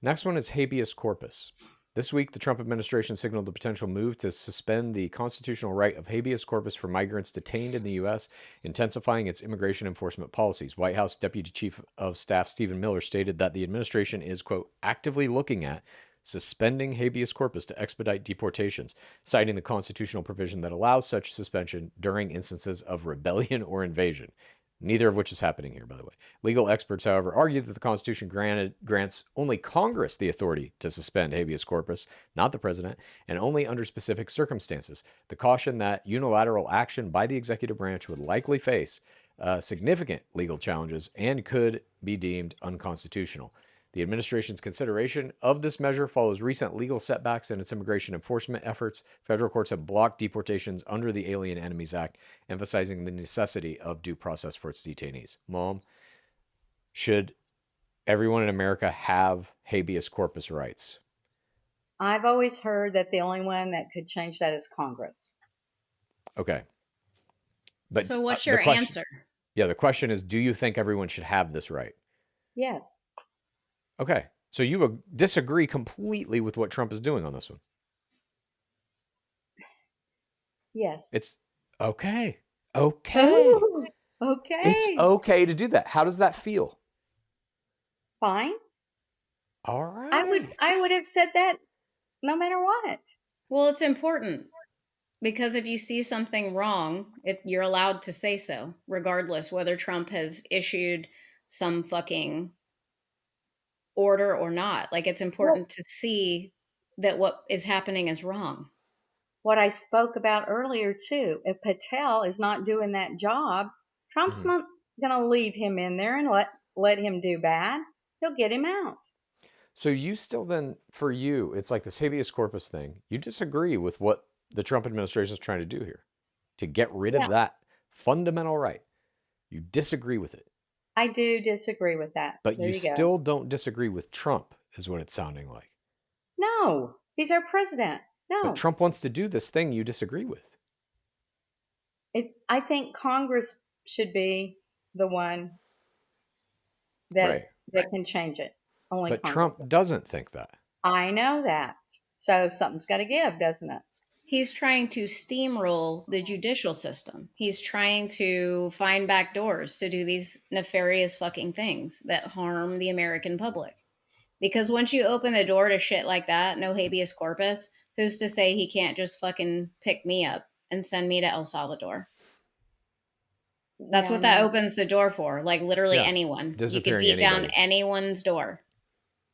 Next one is habeas corpus. This week, the Trump administration signaled the potential move to suspend the constitutional right of habeas corpus for migrants detained in the U.S., intensifying its immigration enforcement policies. White House Deputy Chief of Staff Stephen Miller stated that the administration is, quote, actively looking at suspending habeas corpus to expedite deportations, citing the constitutional provision that allows such suspension during instances of rebellion or invasion. Neither of which is happening here, by the way. Legal experts, however, argue that the Constitution grants only Congress the authority to suspend habeas corpus, not the president, and only under specific circumstances. The caution that unilateral action by the executive branch would likely face significant legal challenges and could be deemed unconstitutional. The administration's consideration of this measure follows recent legal setbacks in its immigration enforcement efforts. Federal courts have blocked deportations under the Alien Enemies Act, emphasizing the necessity of due process for its detainees. Mom, should everyone in America have habeas corpus rights? I've always heard that the only one that could change that is Congress. Okay. But So what's the your question- answer? Yeah, the question is, do you think everyone should have this right? Yes. Okay. So you disagree completely with what Trump is doing on this one. Yes. It's okay. Okay. Ooh, okay. It's okay to do that. How does that feel? Fine. All right. I would have said that no matter what. Well, it's important because if you see something wrong, you're allowed to say so, regardless whether Trump has issued some fucking order or not. Like, it's Well, important to see that what is happening is wrong. what I spoke about earlier too, if Patel is not doing that job, Trump's Mhm. not going to leave him in there and let him do bad. He'll get him out. So you still then, for you, it's like this habeas corpus thing. You disagree with what the Trump administration is trying to do here to get rid of Yeah, that fundamental right. You disagree with it, I do disagree with that. but There you you go. still don't disagree with Trump, is what it's sounding like. No, he's our president. But No, Trump wants to do this thing you disagree with. I think Congress should be the one Right. that can change it. Only But Congress. Trump doesn't think that. I know that. So something's got to give, doesn't it? He's trying to steamroll the judicial system. He's trying to find back doors to do these nefarious fucking things that harm the American public. Because once you open the door to shit like that, no habeas corpus, who's to say he can't just fucking pick me up and send me to El Salvador? That's Yeah, what that no. opens the door for. Like, literally Yeah. anyone. You could Disappearing beat down anybody. anyone's door.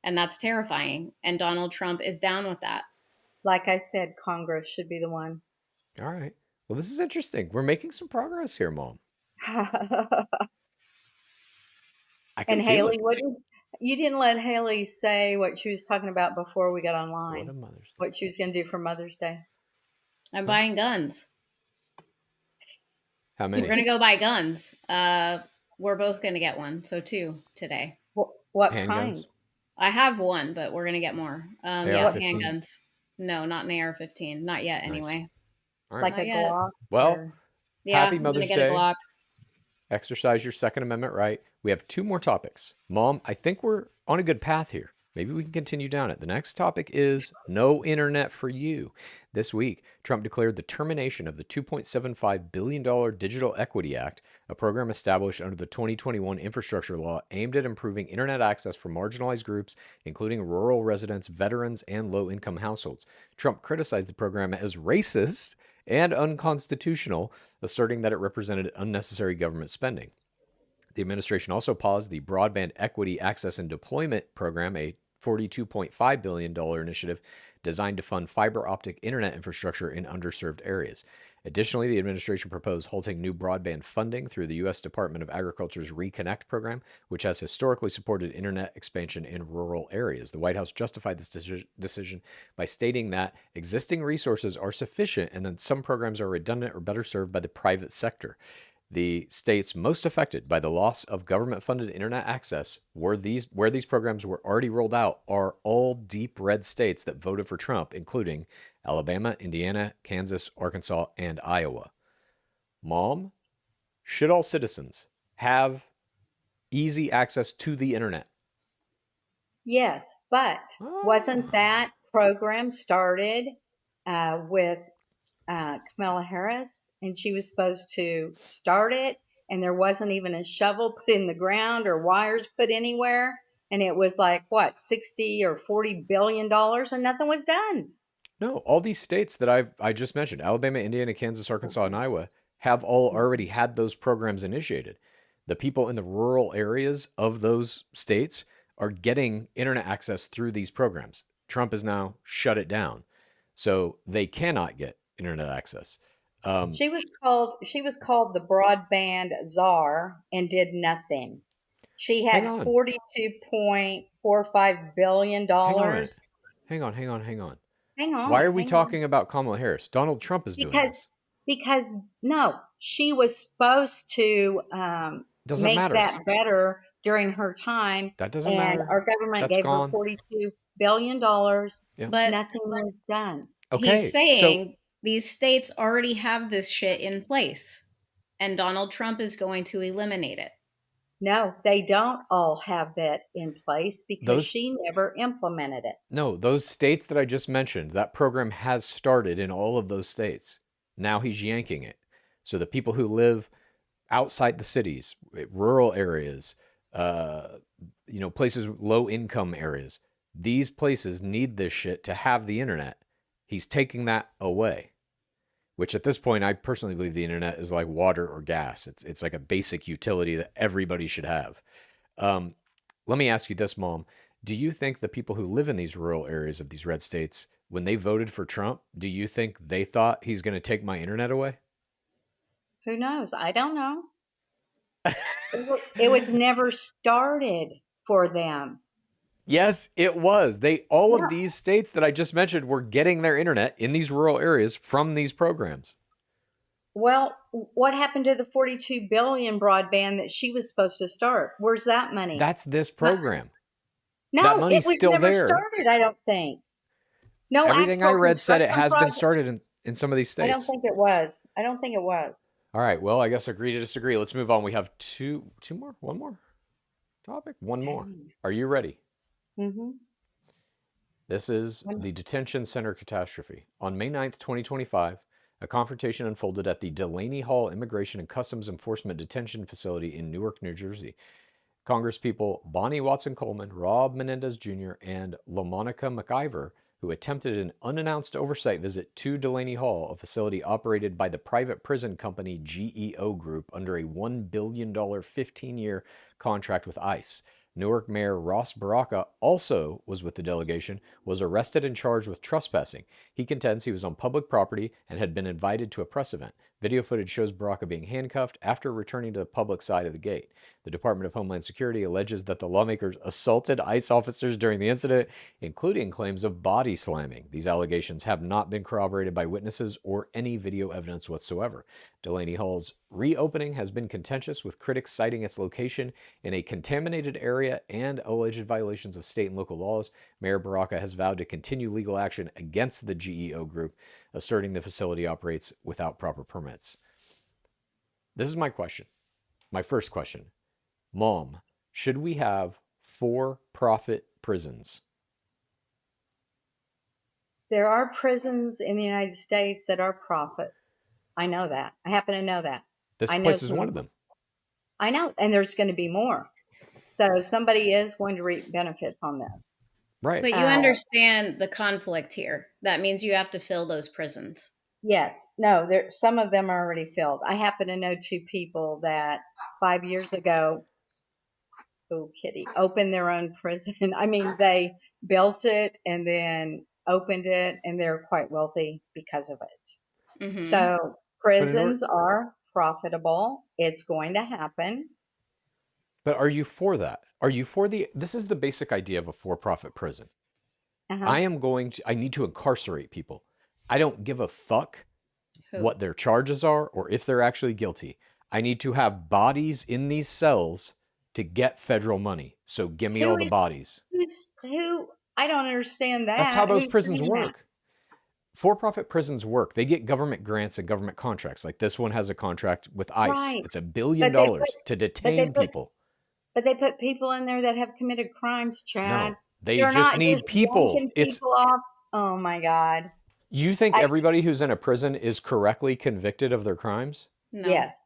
And that's terrifying. And Donald Trump is down with that. Like I said, Congress should be the one. All right. Well, this is interesting. We're making some progress here, Mom. And I can feel Haley, it. you didn't let Haley say what she was talking about before we got What a online, Mother's Day. what she was going to do for Mother's Day. I'm buying guns. How We're many? going to go buy guns. We're both going to get one. So 2 today. What Handguns? kind? I have one, but we're going to get more. Yeah, AR-15? handguns. No, not an AR-15. Not yet, Nice. anyway. All Like right. a Not yet. Glock? Well, or- Yeah, Happy I'm going to Mother's get a Day. Glock. Exercise your Second Amendment right. We have 2 more topics. Mom, I think we're on a good path here. Maybe we can continue down it. The next topic is no internet for you. This week, Trump declared the termination of the $2.75 billion Digital Equity Act, a program established under the 2021 infrastructure law aimed at improving internet access for marginalized groups, including rural residents, veterans, and low-income households. Trump criticized the program as racist and unconstitutional, asserting that it represented unnecessary government spending. The administration also paused the Broadband Equity Access and Deployment Program, a $42.5 billion initiative designed to fund fiber optic internet infrastructure in underserved areas. Additionally, the administration proposed halting new broadband funding through the U.S. Department of Agriculture's Reconnect program, which has historically supported internet expansion in rural areas. The White House justified this decision by stating that existing resources are sufficient and that some programs are redundant or better served by the private sector. The states most affected by the loss of government-funded internet access where these programs were already rolled out are all deep red states that voted for Trump, including Alabama, Indiana, Kansas, Arkansas, and Iowa. Mom, should all citizens have easy access to the internet? Yes, but wasn't that program started with Kamala Harris, and she was supposed to start it, and there wasn't even a shovel put in the ground or wires put anywhere, and it was like what, 60 or 40 billion dollars, and nothing was done. No, all these states that I just mentioned, Alabama, Indiana, Kansas, Arkansas, and Iowa, have all already had those programs initiated. The people in the rural areas of those states are getting internet access through these programs. Trump has now shut it down, so they cannot get internet access. She was called the broadband czar and did nothing. She had Hang on. $42.45 billion. Hang on. Hang on. Why are we hang on. talking about Kamala Harris? Donald Trump is doing this. Because no, she was supposed to Doesn't make matter. that better during her time. That doesn't and matter. our government That's gave gone. her $42 billion. Yeah. But Nothing was done. Okay, he's saying these states already have this shit in place, and Donald Trump is going to eliminate it. No, they don't all have that in place because she never implemented it. No, those states that I just mentioned, that program has started in all of those states. Now he's yanking it. So the people who live outside the cities, rural areas, places, low income areas, these places need this shit to have the internet. He's taking that away, which at this point, I personally believe the internet is like water or gas. It's like a basic utility that everybody should have. Let me ask you this, Mom. Do you think the people who live in these rural areas of these red states, when they voted for Trump, do you think they thought he's going to take my internet away? Who knows? I don't know. It was never started for them. Yes, it was. All Yeah. of these states that I just mentioned were getting their internet in these rural areas from these programs. Well, what happened to the 42 billion broadband that she was supposed to start? Where's that money? That's this program. No, that it money's was still never there. started, I don't think. No, Everything I actual read said it construction has been project- started in some of these I don't states. think it was. I don't think it was. All right. Well, I guess agree to disagree. Let's move on. We have two more, one more topic, one more. Are you ready? Mm-hmm. This is the detention center catastrophe. On May 9th, 2025, a confrontation unfolded at the Delaney Hall Immigration and Customs Enforcement Detention Facility in Newark, New Jersey. Congresspeople Bonnie Watson Coleman, Rob Menendez Jr., and LaMonica McIver, who attempted an unannounced oversight visit to Delaney Hall, a facility operated by the private prison company GEO Group under a $1 billion 15-year contract with ICE. Newark Mayor Ross Baraka also was with the delegation, was arrested and charged with trespassing. He contends he was on public property and had been invited to a press event. Video footage shows Baraka being handcuffed after returning to the public side of the gate. The Department of Homeland Security alleges that the lawmakers assaulted ICE officers during the incident, including claims of body slamming. These allegations have not been corroborated by witnesses or any video evidence whatsoever. Delaney Hall's reopening has been contentious, with critics citing its location in a contaminated area and alleged violations of state and local laws. Mayor Baraka has vowed to continue legal action against the GEO Group, asserting the facility operates without proper permits. This is my question. My first question. Mom, should we have for-profit prisons? There are prisons in the United States that are profit. I know that. I happen to know that. This I know place is some- one of them. I know, and there's going to be more. So somebody is going to reap benefits on this. Right. But you understand the conflict here. That means you have to fill those prisons. Yes. No, some of them are already filled. I happen to know two people that 5 years ago, oh, kitty, opened their own prison. I mean, they built it and then opened it, and they're quite wealthy because of it. Mhm. So prisons are profitable. It's going to happen. But are you for that? Are you for this is the basic idea of a for-profit prison. Uh-huh. I need to incarcerate people. I don't give a fuck Who? what their charges are or if they're actually guilty. I need to have bodies in these cells to get federal money. So give me all the bodies. Who? I don't understand that. That's how those Who's prisons doing that? work. For-profit prisons work. They get government grants and government contracts. Like this one has a contract with ICE. Right. It's $1 billion But they put- to detain people. But they put people in there that have committed crimes, Chad. No, they They're just not need just people. yanking It's people off. Oh my God. You think everybody who's in a prison is correctly convicted of their crimes? No. Yes.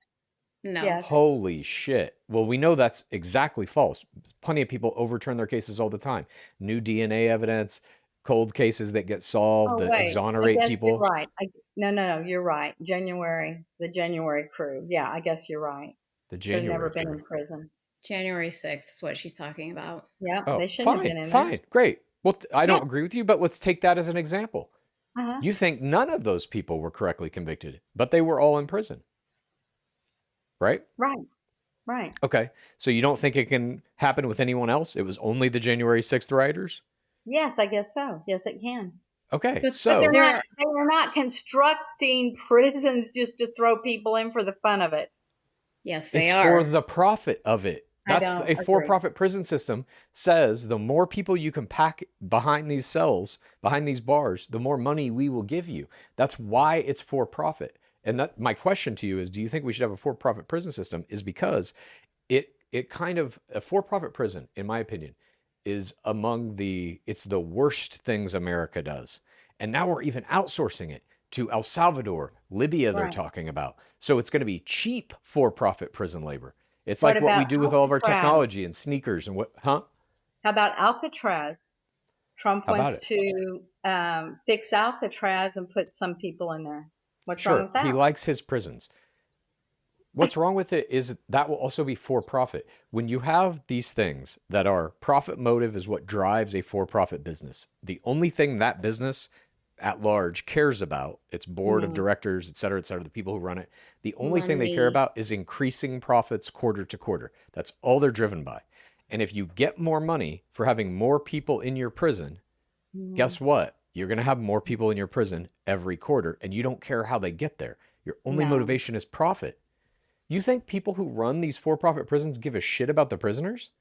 No. Yes. Holy shit. Well, we know that's exactly false. Plenty of people overturn their cases all the time. New DNA evidence, cold cases that get solved, that wait. exonerate I guess people. You're right. No, you're right. The January crew. Yeah, I guess you're right. The They've January never been crew. in prison. January 6th is what she's talking about. Yeah, Oh, they shouldn't have been in fine, great. Well, I don't Yeah. agree with you, but let's take that as an example. there. Uh-huh. You think none of those people were correctly convicted, but they were all in prison. Right? Right. Okay. So you don't think it can happen with anyone else? It was only the January 6th rioters? Yes, I guess so. Yes, it can. Okay. But So They're not constructing prisons just to throw people in for the fun of it. Yes, they it's are. for the profit of it. I That's don't a agree. for-profit prison system says the more people you can pack behind these cells, behind these bars, the more money we will give you. That's why it's for profit. And that my question to you is, do you think we should have a for-profit prison system? Is because it kind of a for-profit prison, in my opinion, is it's the worst things America does. And now we're even outsourcing it to El Salvador, Libya, they're Right. talking about. So it's going to be cheap for-profit prison labor. It's What like what we about do with all of our Alcatraz? technology and sneakers and what, huh? How about Alcatraz? Trump How about wants to fix Alcatraz and put some people in there. What's wrong Sure, with that? he likes his prisons. What's wrong with it is that will also be for profit. When you have these things that are profit motive is what drives a for profit business. The only thing that business at large cares about, its board of Mm, directors, et cetera, the people who run it, the only thing they care Money. about is increasing profits quarter to quarter. That's all they're driven by. And if you get more money for having more people in your prison, mm, guess what? You're going to have more people in your prison every quarter, and you don't care how they get there. Your only no, motivation is profit. You think people who run these for profit prisons give a shit about the prisoners?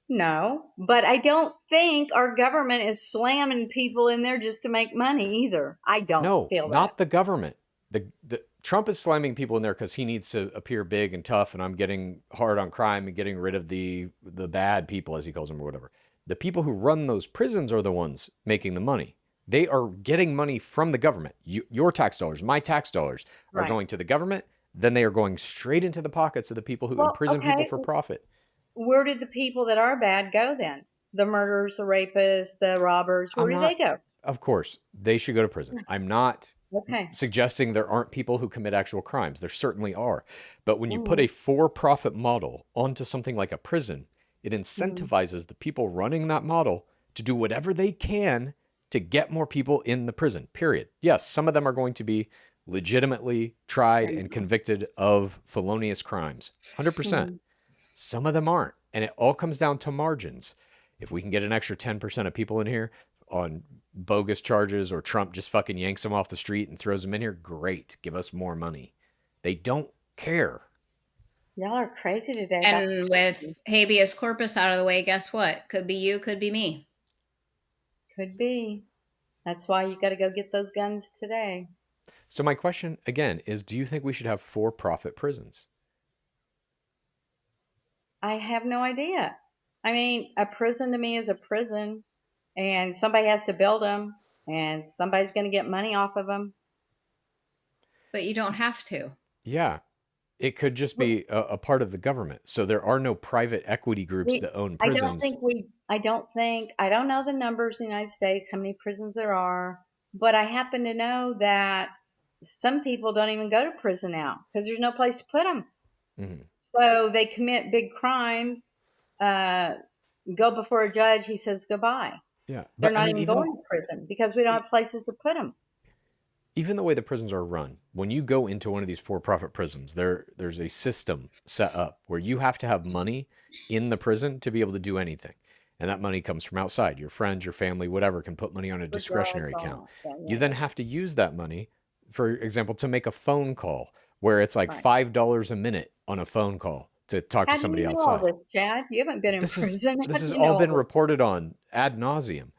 no. But I don't think our government is slamming people in there just to make money either. I don't No, feel that. not the government. The Trump is slamming people in there because he needs to appear big and tough, and I'm getting hard on crime and getting rid of the bad people, as he calls them, or whatever. The people who run those prisons are the ones making the money. They are getting money from the government. Your tax dollars, my tax dollars are Right. going to the government. Then they are going straight into the pockets of the people who Well, imprison people okay. for profit. Where did the people that are bad go then? The murderers, the rapists, the robbers, where I'm do they not, go? of course, they should go to prison. I'm not Okay. suggesting there aren't people who commit actual crimes. There certainly are. But when you put Mm, a for profit model onto something like a prison, it mm, incentivizes the people running that model to do whatever they can to get more people in the prison, period. Yes, some of them are going to be legitimately tried I and know. convicted of felonious crimes, 100%. Mhm. Some of them aren't. And it all comes down to margins. If we can get an extra 10% of people in here on bogus charges, or Trump just fucking yanks them off the street and throws them in here, great. Give us more money. They don't care. Y'all are crazy today about And with habeas corpus out of the way, guess what? Could be you, could be me. could be. That's why you got to go get those guns today. So my question again is, do you think we should have for-profit prisons? I have no idea. I mean, a prison to me is a prison, and somebody has to build them, and somebody's going to get money off of them. But you don't have to. Yeah. It could just be a part of the government. So there are no private equity groups We, that own I don't prisons. think we, I don't know the numbers in the United States, how many prisons there are, but I happen to know that some people don't even go to prison now because there's no place to put them. Mhm. So they commit big crimes, uh, go before a judge, he says goodbye. Yeah. They're But I not mean, even going to prison because we don't have places to put them. even the way the prisons are run, when you go into one of these for-profit prisons, there's a system set up where you have to have money in the prison to be able to do anything. And that money comes from outside. Your friends, your family, whatever can put money on a For drugs, discretionary account. all that. Yeah, You yeah, then yeah. have to use that money, for example, to make a phone call where it's like Right. $5 a minute on a phone call to talk to How do somebody you know all outside. this, Chad? You haven't been in This is prison. this How do has you all know all been this? reported on ad nauseum.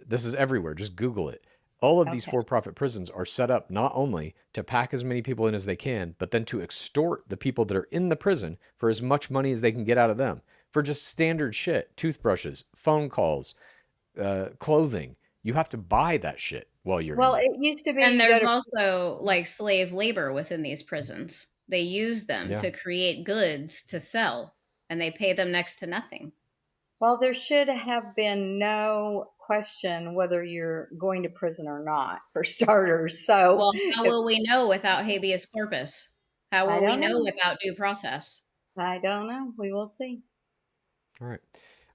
This is everywhere. Just Google it. All of these Okay. for-profit prisons are set up not only to pack as many people in as they can, but then to extort the people that are in the prison for as much money as they can get out of them for just standard shit, toothbrushes, phone calls, clothing. You have to buy that shit while you're in Well, there. it used to be And you go there's to, also like slave labor within these prisons. They use them Yeah. to create goods to sell, and they pay them next to nothing. well, there should have been no question whether you're going to prison or not, for starters. So Well, how will we know without habeas corpus? How I will we don't know know. without due process? I don't know. We will see. All right.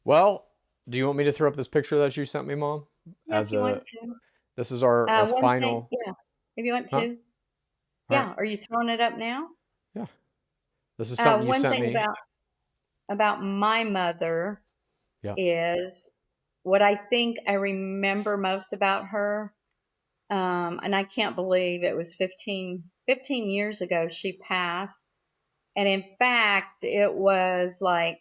Well, do you want me to throw up this picture that you sent me, Mom? Yeah, if As you want a to. This is our One thing, final, yeah, if you want huh? to. All right. Yeah, are you throwing it up now? Yeah. This is something you One sent thing me. about my mother Yeah. is what I think I remember most about her. And I can't believe it was 15 years ago she passed. And in fact, it was like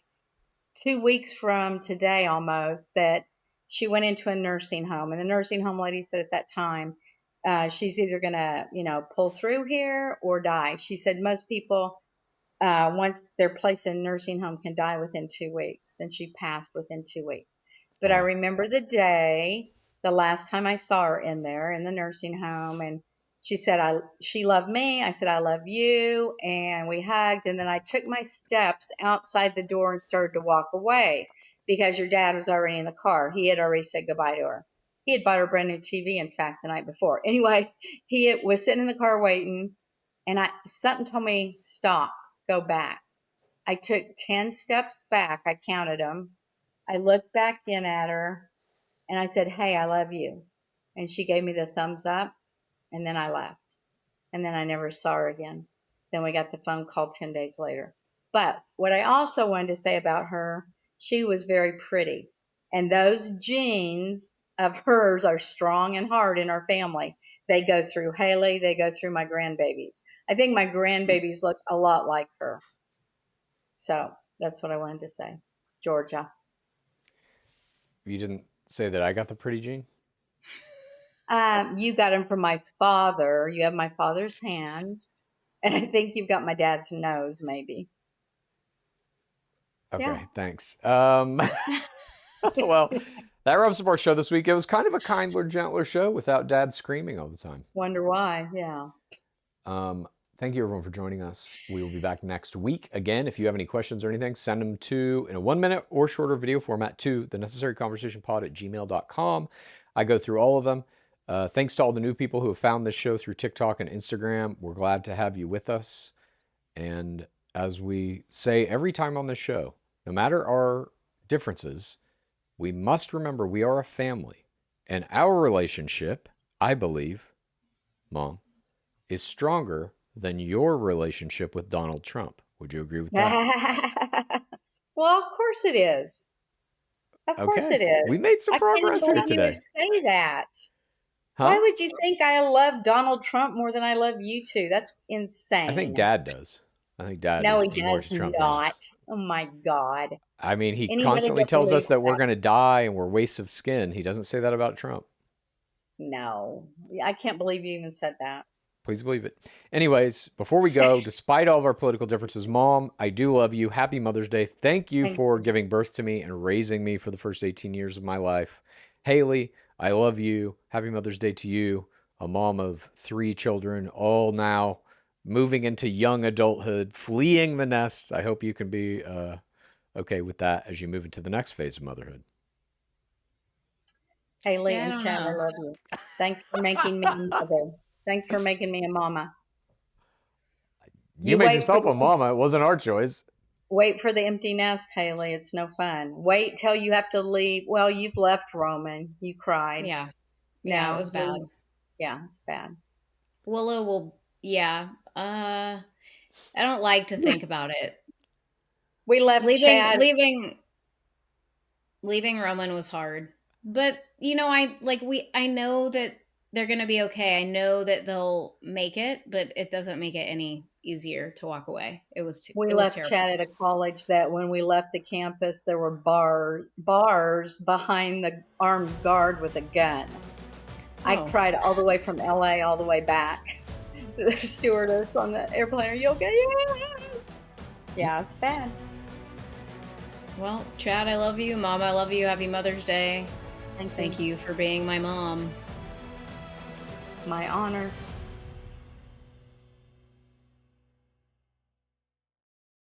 2 weeks from today almost that she went into a nursing home. And the nursing home lady said at that time, she's either going to, pull through here or die. She said most people, once they're placed in a nursing home, can die within 2 weeks. And she passed within 2 weeks. But I Wow. remember the day, the last time I saw her in there in the nursing home, and she said she loved me. I said I love you, and we hugged. And then I took my steps outside the door and started to walk away because your dad was already in the car. He had already said goodbye to her. He had bought her a brand new TV, in fact, the night before. Anyway, he was sitting in the car waiting. And something told me, stop, go back. I took 10 steps back. I counted them. I looked back in at her and I said, hey, I love you. And she gave me the thumbs up, and then I left. And then I never saw her again. Then we got the phone call 10 days later. But what I also wanted to say about her, she was very pretty. And those genes of hers are strong and hard in our family. They go through Haley. They go through my grandbabies. I think my grandbabies look a lot like her. So that's what I wanted to say. Georgia. You didn't say that I got the pretty gene? You got them from my father. You have my father's hands. And I think you've got my dad's nose, maybe. Okay, Yeah. thanks. Well, that wraps up our show this week. It was kind of a kinder, gentler show without Dad screaming all the time. Wonder why, yeah. Thank you, everyone, for joining us. We will be back next week. Again, if you have any questions or anything, send them to, in a 1-minute or shorter video format, to thenecessaryconversationpod@gmail.com. I go through all of them. Thanks to all the new people who have found this show through TikTok and Instagram. We're glad to have you with us. And as we say every time on this show, no matter our differences, we must remember we are a family. And our relationship, I believe, Mom, is stronger than your relationship with Donald Trump. Would you agree with that? Well, of course it is. Of course it is. We made some progress here I can't today. believe you would say that. Huh? Why would you think I love Donald Trump more than I love you two? That's insane. I think Dad does. I think Dad No, is he more does Trump not. Oh my God. I mean, he Anybody constantly that tells us believes that we're going to die and we're wastes of skin. He doesn't say that about Trump. No, I can't believe you even said that. Please believe it. Anyways, before we go, despite all of our political differences, Mom, I do love you. Happy Mother's Day. Thank you for giving birth to me and raising me for the first 18 years of my life. Haley, I love you. Happy Mother's Day to you. A mom of 3 children, all now moving into young adulthood, fleeing the nest. I hope you can be okay with that as you move into the next phase of motherhood. Haley Yeah, I and don't Chad, I know. love you. Thanks for making me a mother. Thanks for making me a mama. You made yourself a mama. It wasn't our choice. Wait for the empty nest, Haley. It's no fun. Wait till you have to leave. Well, you've left, Roman. You cried. Yeah. No, Yeah, it was bad. Yeah, it's bad. Willow will, yeah. I don't like to think about it. We left Chad. Leaving Roman was hard. But, you know, I know that they're going to be okay. I know that they'll make it, but it doesn't make it any easier to walk away. We left terrible. Chad at a college that when we left the campus, there were bars behind the armed guard with a gun. Oh. I cried all the way from LA all the way back. The stewardess on the airplane, are you okay? Yeah, it's bad. Well, Chad, I love you. Mom, I love you. Happy Mother's Day. Thank you. Thank you for being my mom. My honor.